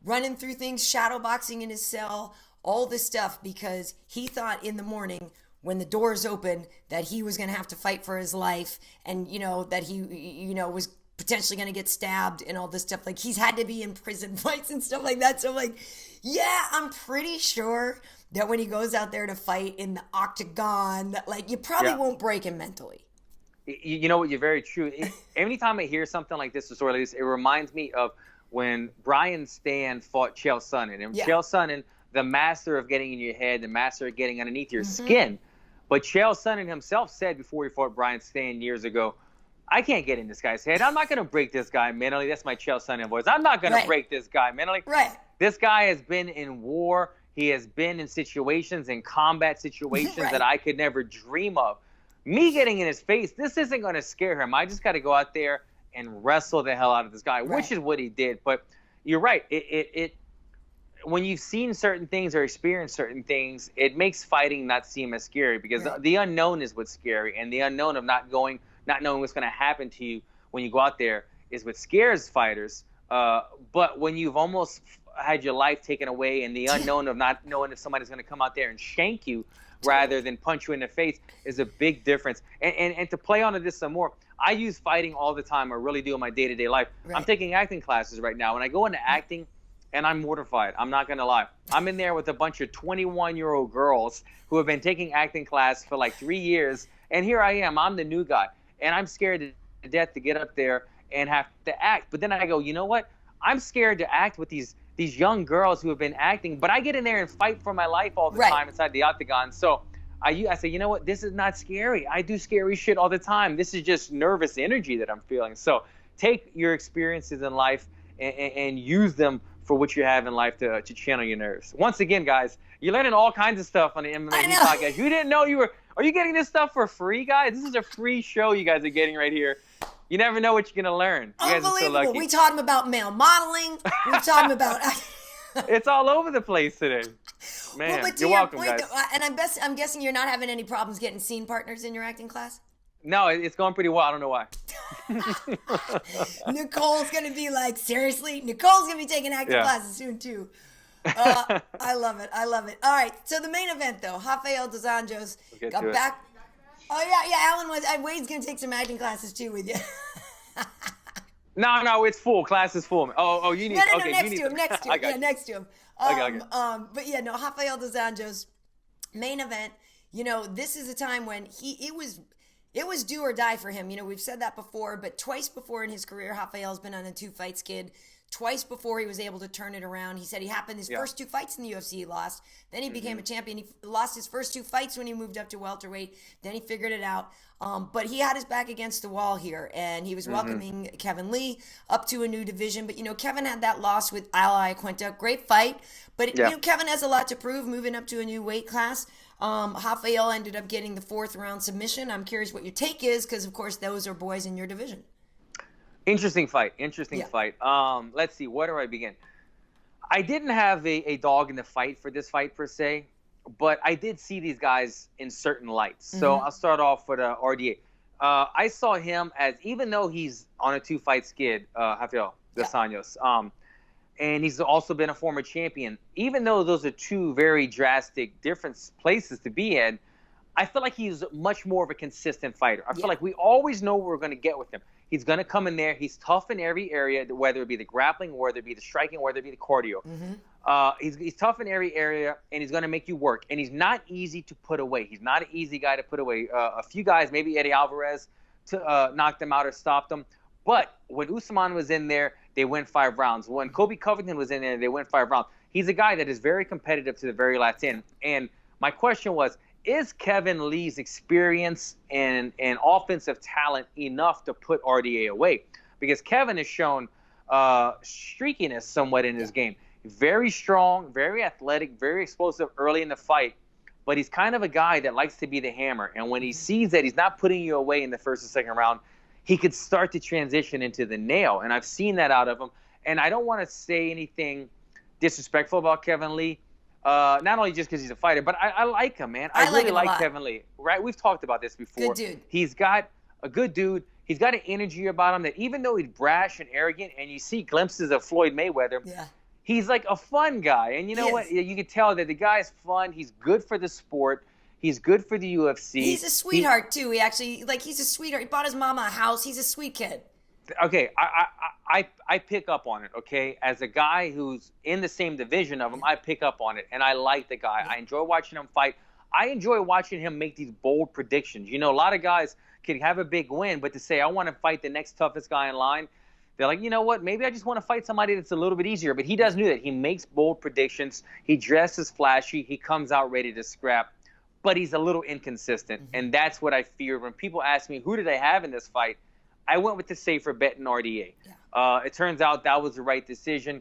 running through things, shadowboxing in his cell, all this stuff, because he thought in the morning when the doors opened that he was going to have to fight for his life, and, that he, was potentially going to get stabbed and all this stuff. Like, he's had to be in prison fights and stuff like that. So I'm like, yeah, I'm pretty sure that when he goes out there to fight in the octagon, like, you probably won't break him mentally. You know what? You're very true. Anytime I hear something like this, a story like this, it reminds me of when Brian Stan fought Chael Sonnen. And Chael Sonnen, the master of getting in your head, the master of getting underneath your skin. But Chael Sonnen himself said before he fought Brian Stan years ago, I can't get in this guy's head. I'm not going to break this guy mentally. That's my Chael Sonnen voice. I'm not going to break this guy mentally. Right. This guy has been in war. He has been in situations, in combat situations that I could never dream of. Me getting in his face, this isn't going to scare him. I just got to go out there and wrestle the hell out of this guy, which is what he did. But you're right. It when you've seen certain things or experienced certain things, it makes fighting not seem as scary, because the unknown is what's scary, and the unknown of not knowing what's going to happen to you when you go out there is what scares fighters. But when you've almost had your life taken away, and the unknown of not knowing if somebody's going to come out there and shank you rather than punch you in the face is a big difference. And to play onto this some more, I use fighting all the time. I really do in my day-to-day life. I'm taking acting classes right now. When I go into acting, and I'm mortified, I'm not going to lie. I'm in there with a bunch of 21-year-old girls who have been taking acting class for like 3 years. And here I am. I'm the new guy. And I'm scared to death to get up there and have to act. But then I go, you know what? I'm scared to act with these young girls who have been acting. But I get in there and fight for my life all the time inside the octagon. So I say, you know what? This is not scary. I do scary shit all the time. This is just nervous energy that I'm feeling. So take your experiences in life and use them for what you have in life to channel your nerves. Once again, guys, you're learning all kinds of stuff on the MMA podcast. You didn't know are you getting this stuff for free, guys? This is a free show you guys are getting right here. You never know what you're gonna learn. You guys are so Unbelievable. lucky. We taught him about male modeling. We taught him about. It's all over the place today. Man, but to you're your welcome, point, guys. and I'm guessing you're not having any problems getting scene partners in your acting class? No, it's going pretty well. I don't know why. Nicole's going to be like, seriously? Nicole's going to be taking acting classes soon, too. I love it. I love it. All right. So the main event, though, Rafael dos Anjos got back. Oh, yeah. Alan was. Wade's going to take some acting classes, too, with you. No, it's full. Class is full. Oh, you need. No, okay, next you to him. Next to him. Yeah, next to him. Okay. But yeah, no, Rafael dos Anjos, main event. You know, this is a time when it was do or die for him. You know, we've said that before, but twice before in his career, Rafael's been on a 2-fight skid. Twice before he was able to turn it around. He said his first 2 fights in the UFC he lost. Then he became a champion. He lost his first 2 fights when he moved up to welterweight. Then he figured it out. But he had his back against the wall here, and he was welcoming Kevin Lee up to a new division. But, you know, Kevin had that loss with Al Iaquinta. Great fight. But, you know, Kevin has a lot to prove moving up to a new weight class. Rafael ended up getting the 4th round submission. I'm curious what your take is because, of course, those are boys in your division. Interesting fight. Let's see. Where do I begin? I didn't have a dog in the fight for this fight per se, but I did see these guys in certain lights. So I'll start off with RDA. I saw him as, even though he's on a 2-fight skid, Rafael dos Anjos, and he's also been a former champion, even though those are 2 very drastic different places to be in, I feel like he's much more of a consistent fighter. I feel like we always know what we're going to get with him. He's going to come in there. He's tough in every area, whether it be the grappling, whether it be the striking, whether it be the cardio. He's tough in every area, and he's going to make you work. And he's not easy to put away. He's not an easy guy to put away. A few guys, maybe Eddie Alvarez, knocked him out or stopped him. But when Usman was in there, they went 5 rounds. When Kobe Covington was in there, they went 5 rounds. He's a guy that is very competitive to the very last end. And my question was, is Kevin Lee's experience and offensive talent enough to put RDA away? Because Kevin has shown streakiness somewhat in his game. Very strong, very athletic, very explosive early in the fight. But he's kind of a guy that likes to be the hammer. And when he sees that he's not putting you away in the first or second round, he could start to transition into the nail. And I've seen that out of him. And I don't want to say anything disrespectful about Kevin Lee. Not only just because he's a fighter, but I like him, man. I really like Kevin Lee, right? We've talked about this before. Good dude. He's got a good dude. He's got an energy about him that even though he's brash and arrogant, and you see glimpses of Floyd Mayweather, he's like a fun guy. And you know what? You can tell that the guy's fun. He's good for the sport. He's good for the UFC. He's a sweetheart, too. He's a sweetheart. He bought his mama a house. He's a sweet kid. Okay, I pick up on it, okay? As a guy who's in the same division of him, I pick up on it, and I like the guy. I enjoy watching him fight. I enjoy watching him make these bold predictions. You know, a lot of guys can have a big win, but to say, I want to fight the next toughest guy in line, they're like, you know what, maybe I just want to fight somebody that's a little bit easier. But he doesn't do that. He makes bold predictions. He dresses flashy. He comes out ready to scrap. But he's a little inconsistent, and that's what I fear. When people ask me, who did I have in this fight, I went with the safer bet in RDA. It turns out that was the right decision.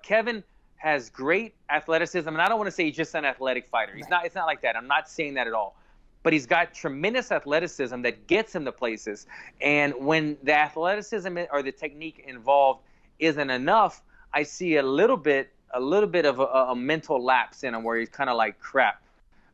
Kevin has great athleticism, and I don't want to say he's just an athletic fighter. He's not. It's not like that. I'm not saying that at all. But he's got tremendous athleticism that gets him to places. And when the athleticism or the technique involved isn't enough, I see a little bit of a mental lapse in him where he's kind of like, crap.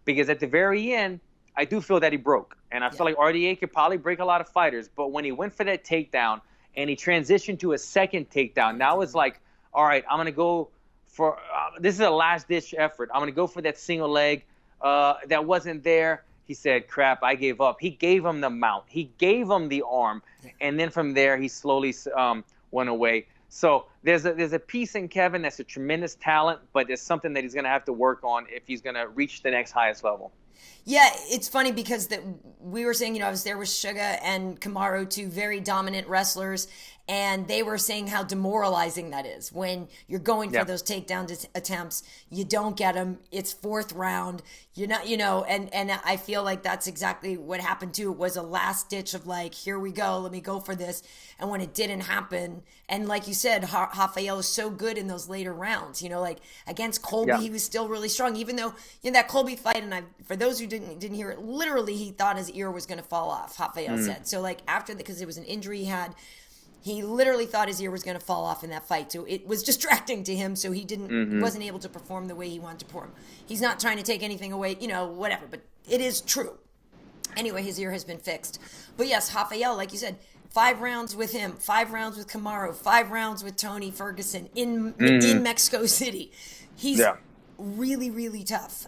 Because at the very end, I do feel that he broke. And I feel like RDA could probably break a lot of fighters. But when he went for that takedown and he transitioned to a second takedown, now it's like, all right, I'm going to go for this is a last-ditch effort. I'm going to go for that single leg. That wasn't there. He said, crap, I gave up. He gave him the mount. He gave him the arm. And then from there, he slowly went away. So there's a piece in Kevin that's a tremendous talent, but there's something that he's going to have to work on if he's going to reach the next highest level. Yeah, it's funny because we were saying, I was there with Sugar and Kamaru, 2 very dominant wrestlers. And they were saying how demoralizing that is when you're going for Yeah. those takedown attempts. You don't get them. It's fourth round. You're not, and I feel like that's exactly what happened too. It was a last ditch of like, here we go. Let me go for this. And when it didn't happen, and like you said, Rafael is so good in those later rounds, like against Colby, he was still really strong, even though that Colby fight. And for those who didn't hear it, literally he thought his ear was going to fall off. Rafael said so. Like after because it was an injury he had. He literally thought his ear was going to fall off in that fight. So it was distracting to him. So he wasn't able to perform the way he wanted to perform. He's not trying to take anything away, whatever. But it is true. Anyway, his ear has been fixed. But yes, Rafael, like you said, 5 rounds with him, 5 rounds with Kamaru, 5 rounds with Tony Ferguson in Mexico City. He's really, really tough.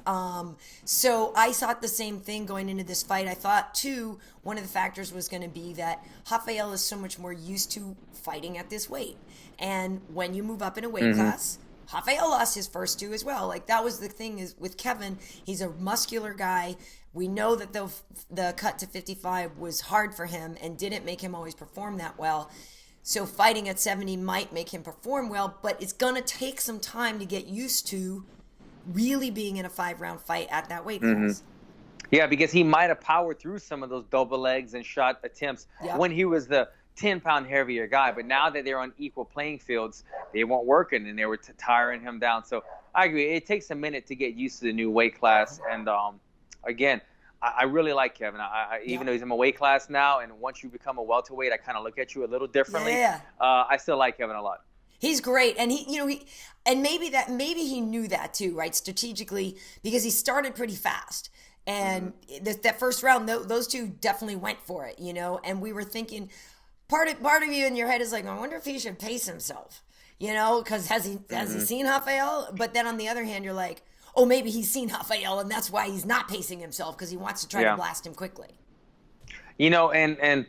So I thought the same thing going into this fight. I thought, too, one of the factors was going to be that Rafael is so much more used to fighting at this weight. And when you move up in a weight class, Rafael lost his first 2 as well. Like, that was the thing is with Kevin, he's a muscular guy. We know that the cut to 55 was hard for him and didn't make him always perform that well. So fighting at 70 might make him perform well, but it's going to take some time to get used to really being in a 5-round fight at that weight class. Yeah, because he might have powered through some of those double legs and shot attempts when he was the 10-pound heavier guy. But now that they're on equal playing fields, they weren't working and they were tiring him down. So I agree. It takes a minute to get used to the new weight class. And again, I really like Kevin. Even though he's in my weight class now, and once you become a welterweight, I kind of look at you a little differently. I still like Kevin a lot. He's great, and maybe he knew that too, right? Strategically, because he started pretty fast, and that first round, those 2 definitely went for it, And we were thinking, part of you in your head is like, I wonder if he should pace himself, because has he seen Rafael? But then on the other hand, you're like, oh, maybe he's seen Rafael, and that's why he's not pacing himself because he wants to try to blast him quickly. And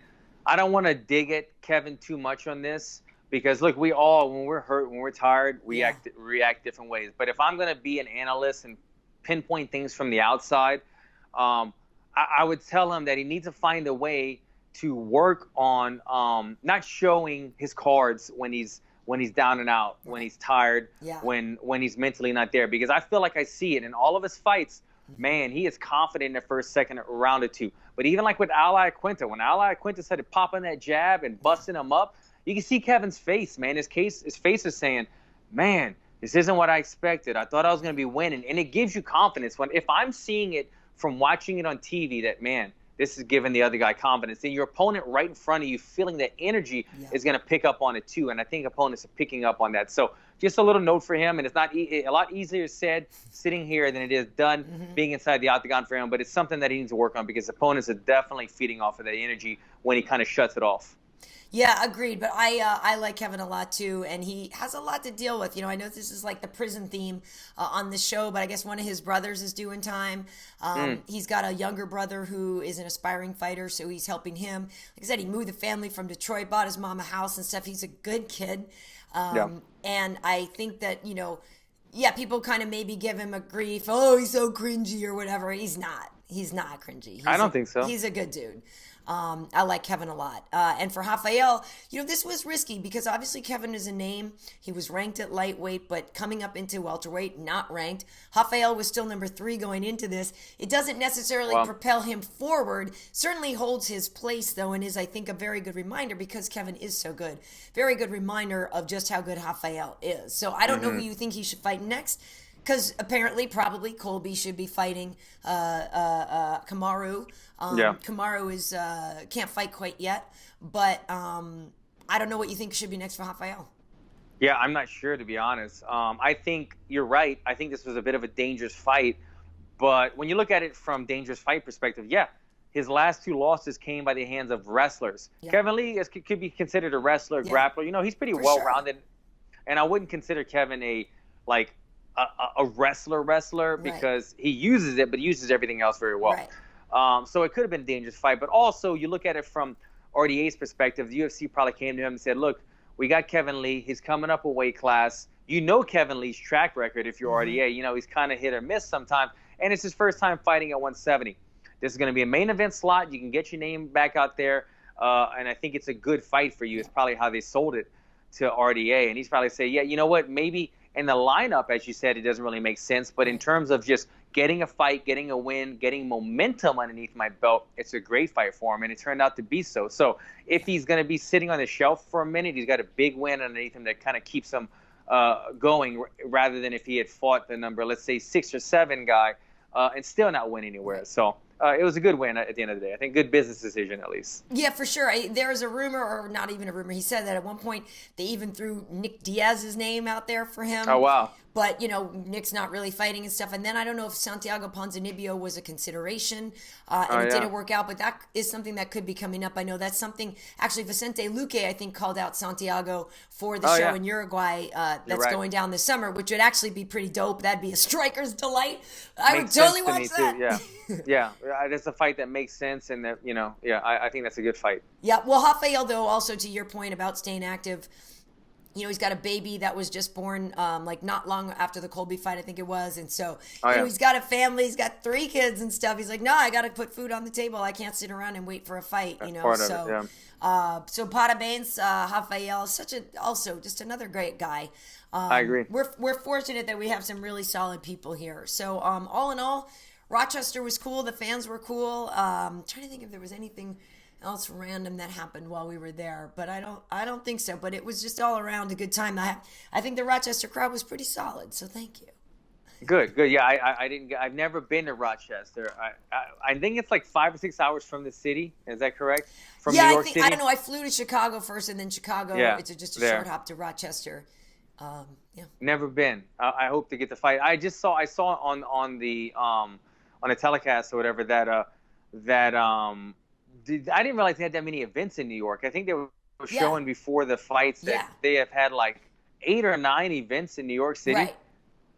I don't want to dig at Kevin too much on this. Because, look, we all, when we're hurt, when we're tired, we react different ways. But if I'm going to be an analyst and pinpoint things from the outside, I would tell him that he needs to find a way to work on not showing his cards when he's down and out, when he's tired, when he's mentally not there. Because I feel like I see it in all of his fights. Man, he is confident in the first, second round or 2. But even like with Al Iaquinta, when Al Iaquinta started popping that jab and busting him up, you can see Kevin's face, man. His face is saying, man, this isn't what I expected. I thought I was going to be winning. And it gives you confidence. If I'm seeing it from watching it on TV that, man, this is giving the other guy confidence. And your opponent right in front of you feeling that energy is going to pick up on it too. And I think opponents are picking up on that. So just a little note for him. And it's not a lot easier said sitting here than it is done being inside the octagon for him. But it's something that he needs to work on because opponents are definitely feeding off of that energy when he kind of shuts it off. Yeah, agreed. But I like Kevin a lot too, and he has a lot to deal with. I know this is like the prison theme on the show, but I guess one of his brothers is doing time. He's got a younger brother who is an aspiring fighter, so he's helping him. Like I said, he moved the family from Detroit, bought his mom a house and stuff. He's a good kid. And I think that, people kind of maybe give him a grief. Oh, he's so cringy or whatever. He's not. He's not cringy. I don't think so. He's a good dude. I like Kevin a lot. And for Rafael, this was risky because obviously Kevin is a name. He was ranked at lightweight, but coming up into welterweight, not ranked. Rafael was still number 3 going into this. It doesn't necessarily propel him forward. Certainly holds his place, though, and is, I think, a very good reminder because Kevin is so good. Very good reminder of just how good Rafael is. So I don't know who you think he should fight next. Because probably Colby should be fighting Kamaru. Kamaru is can't fight quite yet, but I don't know what you think should be next for Rafael. Yeah, I'm not sure, to be honest. I think you're right. I think this was a bit of a dangerous fight, but when you look at it from dangerous fight perspective, his last 2 losses came by the hands of wrestlers. Kevin Lee could be considered a wrestler, grappler. He's pretty well-rounded, and I wouldn't consider Kevin a wrestler because he uses it, but he uses everything else very well. So it could have been a dangerous fight. But also, you look at it from RDA's perspective, the UFC probably came to him and said, look, we got Kevin Lee. He's coming up a weight class. Kevin Lee's track record if you're RDA. He's kind of hit or miss sometimes. And it's his first time fighting at 170. This is going to be a main event slot. You can get your name back out there. and I think it's a good fight for you. It's probably how they sold it to RDA, and he's probably say, yeah, you know what, maybe in the lineup, as you said, it doesn't really make sense, but in terms of just getting a fight, getting a win, getting momentum underneath my belt, it's a great fight for him, and it turned out to be so. So if he's going to be sitting on the shelf for a minute, he's got a big win underneath him that kind of keeps him going, rather than if he had fought the number, let's say 6 or 7 guy, and still not win anywhere. So it was a good win at the end of the day. I think good business decision, at least. Yeah, for sure. There was a rumor, or not even a rumor. He said that at one point they even threw Nick Diaz's name out there for him. Oh, wow. But, Nick's not really fighting and stuff. And then I don't know if Santiago Ponzinibbio was a consideration, and it didn't work out. But that is something that could be coming up. I know that's something, actually, Vicente Luque, I think, called out Santiago for the show in Uruguay that's going down this summer, which would actually be pretty dope. That'd be a striker's delight. I would totally watch that. Yeah, that's a fight that makes sense. And, that I think that's a good fight. Yeah, well, Rafael, though, also to your point about staying active, he's got a baby that was just born not long after the Colby fight, I think it was. And so he's got a family. He's got 3 kids and stuff. He's like, no, I got to put food on the table. I can't sit around and wait for a fight, That's part of it, yeah. So parabéns, Rafael, also just another great guy. I agree. We're fortunate that we have some really solid people here. So all in all, Rochester was cool. The fans were cool. Trying to think if there was anything else random that happened while we were there, but I don't think so. But it was just all around a good time. I think the Rochester crowd was pretty solid, so thank you. Good. Yeah, I've never been to Rochester. I think it's like 5 or 6 hours from the city. Is that correct? From New York City? I don't know. I flew to Chicago first, and then Chicago. Yeah, it's just a short hop to Rochester. Never been. I hope to get the fight. I saw on the telecast or whatever that I didn't realize they had that many events in New York. I think they were showing before the fights that they have had like 8 or 9 events in New York City. Right.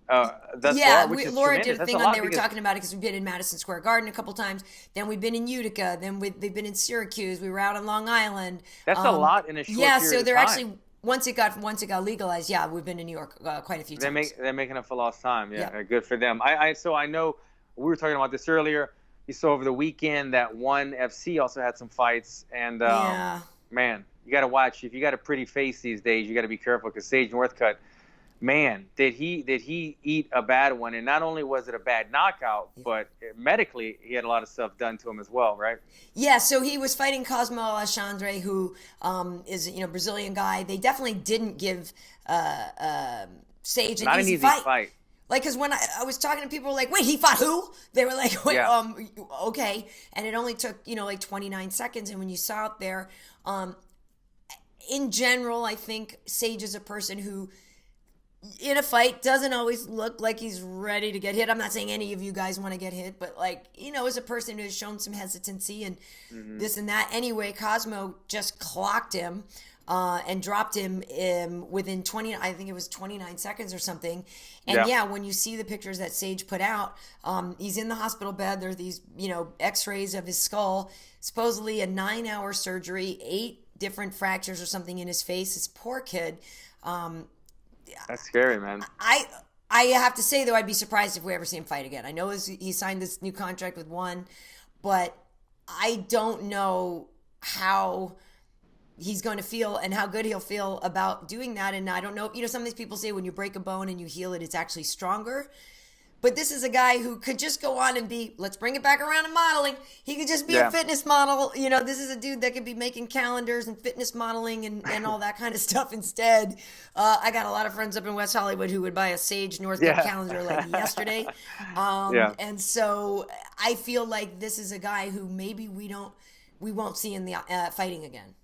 Thus far, which is Laura tremendous. did a thing on there. We're talking about it because we've been in Madison Square Garden a couple times. Then we've been in Utica. Then they've been in Syracuse. We were out on Long Island. That's a lot in a short period of time. Yeah, so they're actually once it got legalized. Yeah, we've been in New York quite a few times. They're making up for lost time. Yeah, good for them. So I know we were talking about this earlier. You saw over the weekend that ONE FC also had some fights, and man, you got to watch. If you got a pretty face these days, you got to be careful because Sage Northcutt, man, did he eat a bad one? And not only was it a bad knockout, but medically he had a lot of stuff done to him as well, right? Yeah, so he was fighting Cosmo Alexandre, who is a Brazilian guy. They definitely didn't give Sage an easy fight. Like, because when I was talking to people, like, wait, he fought who? They were like, wait, okay. And it only took, like 29 seconds. And when you saw it there, in general, I think Sage is a person who, in a fight, doesn't always look like he's ready to get hit. I'm not saying any of you guys want to get hit, but, like, is a person who has shown some hesitancy and this and that. Anyway, Cosmo just clocked him. And dropped him within 29 seconds or something. And when you see the pictures that Sage put out, he's in the hospital bed. There's these, x-rays of his skull, supposedly a 9-hour surgery, 8 different fractures or something in his face. This poor kid. That's scary, man. I have to say, though, I'd be surprised if we ever see him fight again. I know he signed this new contract with ONE, but I don't know how he's going to feel and how good he'll feel about doing that. And I don't know, some of these people say when you break a bone and you heal it, it's actually stronger. But this is a guy who could just go on and be, let's bring it back around to modeling. He could just be a fitness model. This is a dude that could be making calendars and fitness modeling and all that kind of stuff instead. I got a lot of friends up in West Hollywood who would buy a Sage Northcutt calendar like yesterday. And so I feel like this is a guy who maybe we won't see in the fighting again.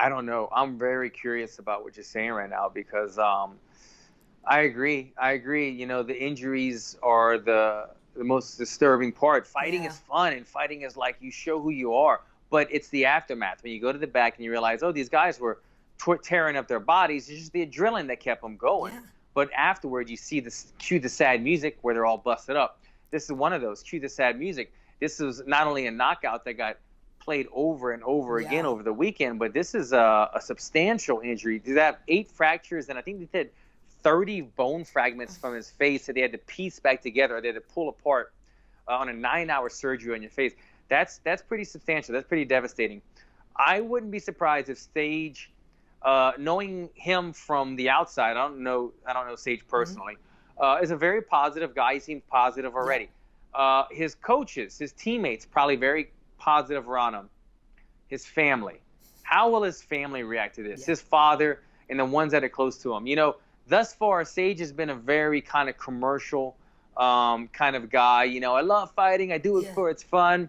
I don't know. I'm very curious about what you're saying right now because I agree. The injuries are the most disturbing part. Fighting is fun, and fighting is like you show who you are. But it's the aftermath. When you go to the back and you realize, these guys were tearing up their bodies. It's just the adrenaline that kept them going. Yeah. But afterwards, you see cue the sad music where they're all busted up. This is one of those. Cue the sad music. This is not only a knockout that got played over and over again over the weekend, but this is a substantial injury. They have 8 fractures, and I think they did 30 bone fragments from his face that they had to piece back together. They had to pull apart on a 9-hour surgery on your face. That's pretty substantial. That's pretty devastating. I wouldn't be surprised if Sage, knowing him from the outside, I don't know Sage personally, is a very positive guy. He seems positive already. Yeah. His coaches, his teammates, probably very positive around him. His family. How will his family react to this? Yeah. His father and the ones that are close to him. You know, thus far, Sage has been a very kind of commercial kind of guy. You know, I love fighting. I do it for it's fun.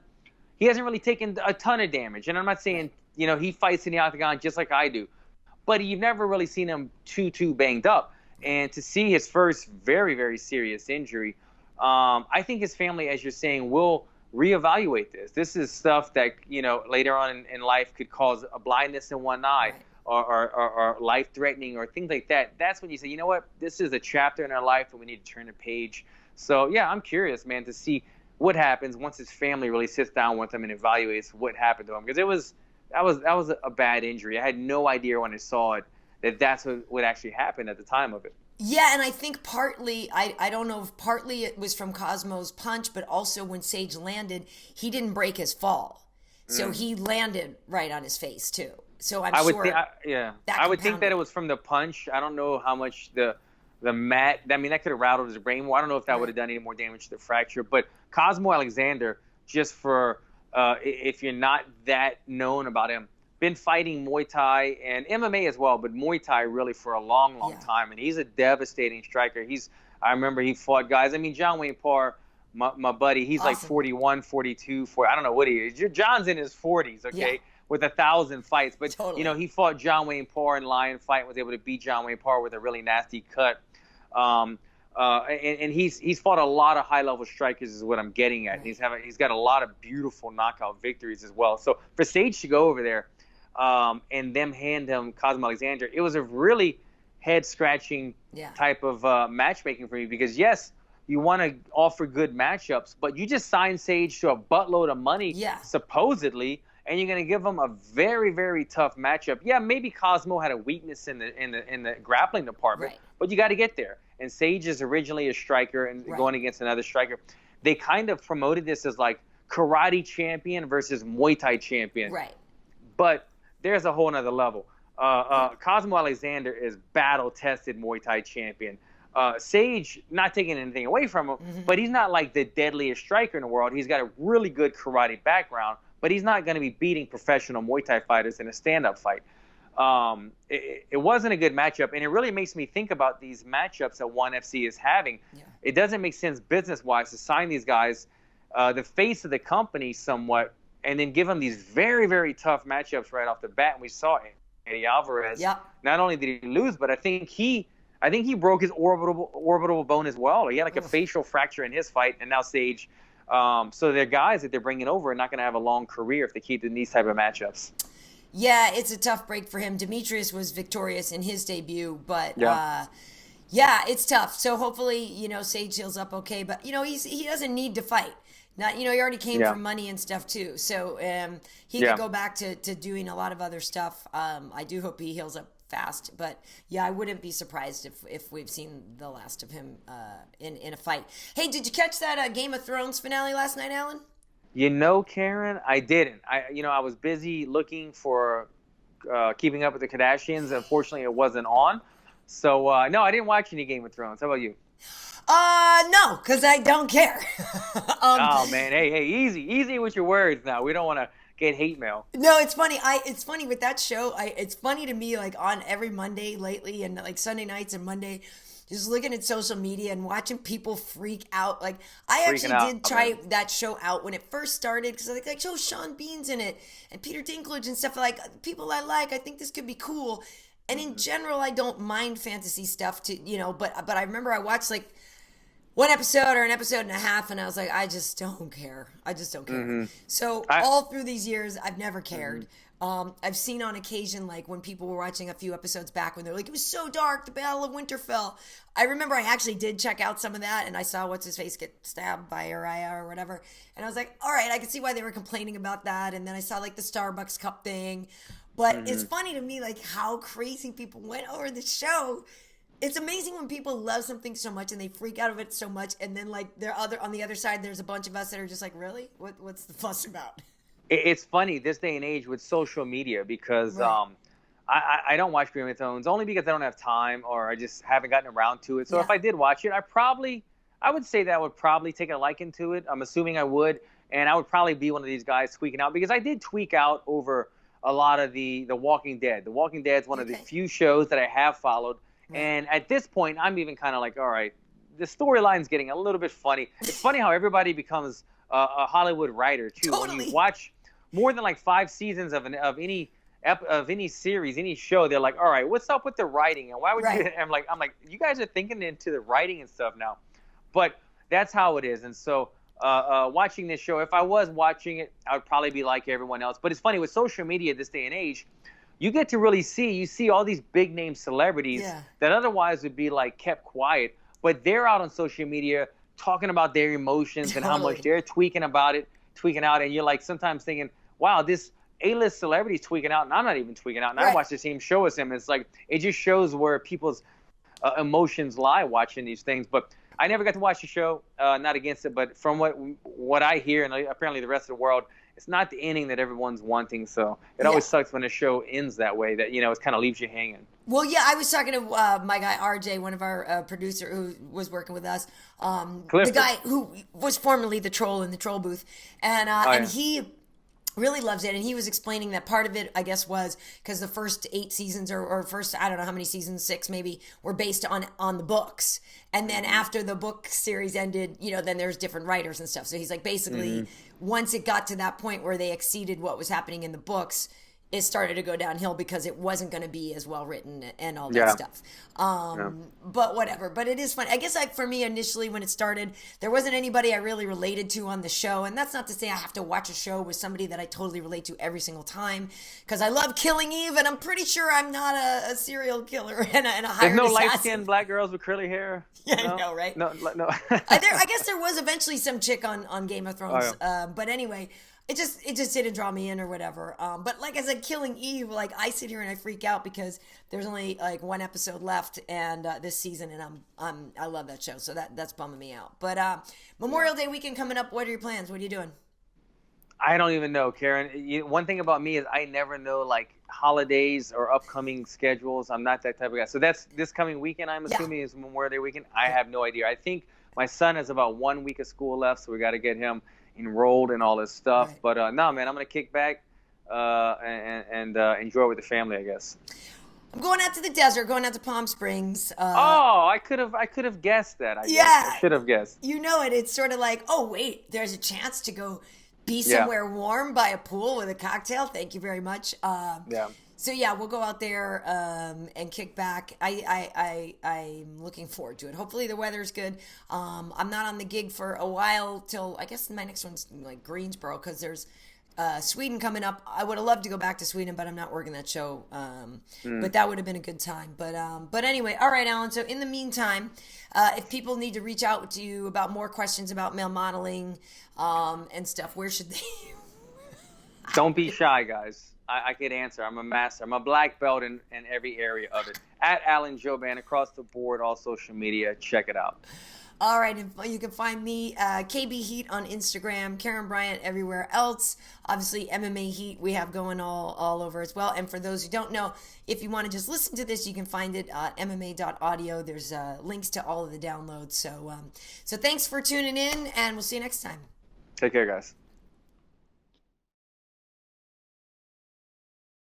He hasn't really taken a ton of damage. And I'm not saying, you know, he fights in the octagon just like I do. But you've never really seen him too banged up. And to see his first very, very serious injury, I think his family, as you're saying, will reevaluate this. This is stuff that, you know, later on in life could cause a blindness in one eye or life-threatening or things like that. That's when you say, you know what, this is a chapter in our life that we need to turn the page. So, yeah, I'm curious, man, to see what happens once his family really sits down with him and evaluates what happened to him. Because that was a bad injury. I had no idea when I saw it that that's what actually happened at the time of it. Yeah, and I think partly, I don't know if partly it was from Cosmo's punch, but also when Sage landed, he didn't break his fall. So he landed right on his face, too. So I would think that it was from the punch. I don't know how much the mat, I mean, that could have rattled his brain more. I don't know if that would have done any more damage to the fracture. But Cosmo Alexander, just for if you're not that known about him, been fighting Muay Thai and MMA as well, but Muay Thai really for a long time. And he's a devastating striker. I remember he fought guys. I mean, John Wayne Parr, my buddy, he's awesome. Like 41, 42, 40. I don't know what he is. John's in his 40s, okay, with 1,000 fights. But, you know, he fought John Wayne Parr in Lion Fight, was able to beat John Wayne Parr with a really nasty cut. And he's fought a lot of high-level strikers is what I'm getting at. And he's got a lot of beautiful knockout victories as well. So for Sage to go over there, and them hand him Cosmo Alexander, it was a really head-scratching type of matchmaking for me because, yes, you want to offer good matchups, but you just signed Sage to a buttload of money, supposedly, and you're going to give him a very, very tough matchup. Yeah, maybe Cosmo had a weakness in the grappling department, but you got to get there. And Sage is originally a striker and going against another striker. They kind of promoted this as like karate champion versus Muay Thai champion. Right. But there's a whole nother level. Cosmo Alexander is battle-tested Muay Thai champion. Sage, not taking anything away from him, but he's not like the deadliest striker in the world. He's got a really good karate background, but he's not going to be beating professional Muay Thai fighters in a stand-up fight. It wasn't a good matchup, and it really makes me think about these matchups that ONE FC is having. Yeah. It doesn't make sense business-wise to sign these guys, the face of the company somewhat, and then give him these very, very tough matchups right off the bat. And we saw Eddie Alvarez. Yeah. Not only did he lose, but I think he broke his orbital bone as well. He had like a facial fracture in his fight, and now Sage. So they're guys that they're bringing over are not going to have a long career if they keep in these type of matchups. Yeah, it's a tough break for him. Demetrius was victorious in his debut, but it's tough. So hopefully, you know, Sage heals up okay. But you know, he doesn't need to fight. Not, you know, he already came from money and stuff too. So he could go back to doing a lot of other stuff. I do hope he heals up fast. But yeah, I wouldn't be surprised if we've seen the last of him in a fight. Hey, did you catch that Game of Thrones finale last night, Alan? You know, Karyn, I didn't. I was busy looking for Keeping Up with the Kardashians. Unfortunately, it wasn't on. So no, I didn't watch any Game of Thrones. How about you? No, because I don't care. Oh man, hey, easy with your words now. We don't want to get hate mail. No, it's funny. It's funny with that show. It's funny to me, like on every Monday lately, and like Sunday nights and Monday, just looking at social media and watching people freak out. Like I actually did try that show out when it first started because I like, oh, Sean Bean's in it and Peter Dinklage and stuff. Like people I like. I think this could be cool. And in general, I don't mind fantasy stuff but I remember I watched like one episode or an episode and a half, and I was like, I just don't care. So all through these years, I've never cared. I've seen on occasion, like when people were watching a few episodes back when they were like, it was so dark, the Battle of Winterfell. I remember I actually did check out some of that, and I saw what's-his-face get stabbed by Uriah or whatever. And I was like, all right, I can see why they were complaining about that. And then I saw like the Starbucks cup thing. But it's funny to me, like how crazy people went over the show. It's amazing when people love something so much and they freak out of it so much, and then like on the other side, there's a bunch of us that are just like, really? What's the fuss about? It's funny this day and age with social media because Right. I don't watch Game of Thrones only because I don't have time or I just haven't gotten around to it. So Yeah. if I did watch it, I would say that I would probably take a liking to it. I'm assuming I would, and I would probably be one of these guys tweaking out because I did tweak out over a lot of the Walking Dead. The Walking Dead is one of the Okay. few shows that I have followed, Right. and at this point, I'm even kind of like, all right, the storyline's getting a little bit funny. It's funny how everybody becomes a Hollywood writer too. When Totally. you watch more than like 5 seasons of any series, any show, they're like, all right, what's up with the writing and why would Right. you? I'm like, you guys are thinking into the writing and stuff now, but that's how it is. And so, watching this show, if I was watching it, I would probably be like everyone else. But it's funny with social media this day and age, you get to really see all these big name celebrities Yeah. that otherwise would be like kept quiet, but they're out on social media talking about their emotions and how much Totally. they're tweaking out, and you're like sometimes thinking, wow, this A-list celebrity's tweaking out, and I'm not even tweaking out, and I Right. watch the same show as him. It's like it just shows where people's emotions lie watching these things. But I never got to watch the show, not against it, but from what I hear, and apparently the rest of the world, it's not the ending that everyone's wanting. So it always sucks when a show ends that way, that, it kind of leaves you hanging. Well, yeah, I was talking to my guy RJ, one of our producer who was working with us, the Clifford. guy who was formerly the troll in the troll booth, and yeah. he really loves it, and he was explaining that part of it, I guess, was because the first 8 seasons or first, I don't know how many seasons, 6 maybe, were based on the books, and then after the book series ended, then there's different writers and stuff. So he's like, basically, once it got to that point where they exceeded what was happening in the books, it started to go downhill because it wasn't going to be as well written and all that Yeah. stuff. But whatever. But it is fun. I guess for me initially when it started, there wasn't anybody I really related to on the show. And that's not to say I have to watch a show with somebody that I totally relate to every single time. Because I love Killing Eve, and I'm pretty sure I'm not a serial killer and a There's hired no assassin. light-skinned black girls with curly hair. Yeah, No? I know, right? No. I guess there was eventually some chick on Game of Thrones, Oh, but anyway, it just didn't draw me in or whatever. But like I said, Killing Eve, like I sit here and I freak out because there's only like 1 episode left and this season, and I love that show, so that's bumming me out. But Memorial Day weekend coming up. What are your plans? What are you doing? I don't even know, Karyn. One thing about me is I never know like holidays or upcoming schedules. I'm not that type of guy. So that's this coming weekend, I'm assuming, is Memorial Day weekend. I have no idea. I think my son has about 1 week of school left, so we got to get him enrolled and all this stuff. Right. But no, man, I'm gonna kick back and enjoy with the family, I guess. I'm going out to the desert, going out to Palm Springs. I could have guessed that. I guess. Yeah. I should have guessed. You know it. It's sort of like, oh, wait, there's a chance to go be Yeah. somewhere warm by a pool with a cocktail. Thank you very much. Yeah. So, yeah, we'll go out there and kick back. I'm looking forward to it. Hopefully the weather's good. I'm not on the gig for a while till, I guess my next one's like Greensboro because there's Sweden coming up. I would have loved to go back to Sweden, but I'm not working that show. But that would have been a good time. But anyway, all right, Alan. So in the meantime, if people need to reach out to you about more questions about male modeling and stuff, where should they? Don't be shy, guys. I could answer. I'm a master. I'm a black belt in every area of it. At Alan Jouban across the board, all social media. Check it out. All right, and you can find me, KB Heat on Instagram, Karyn Bryant everywhere else. Obviously, MMA Heat we have going all over as well. And for those who don't know, if you want to just listen to this, you can find it at MMA.audio. There's links to all of the downloads. So thanks for tuning in, and we'll see you next time. Take care, guys.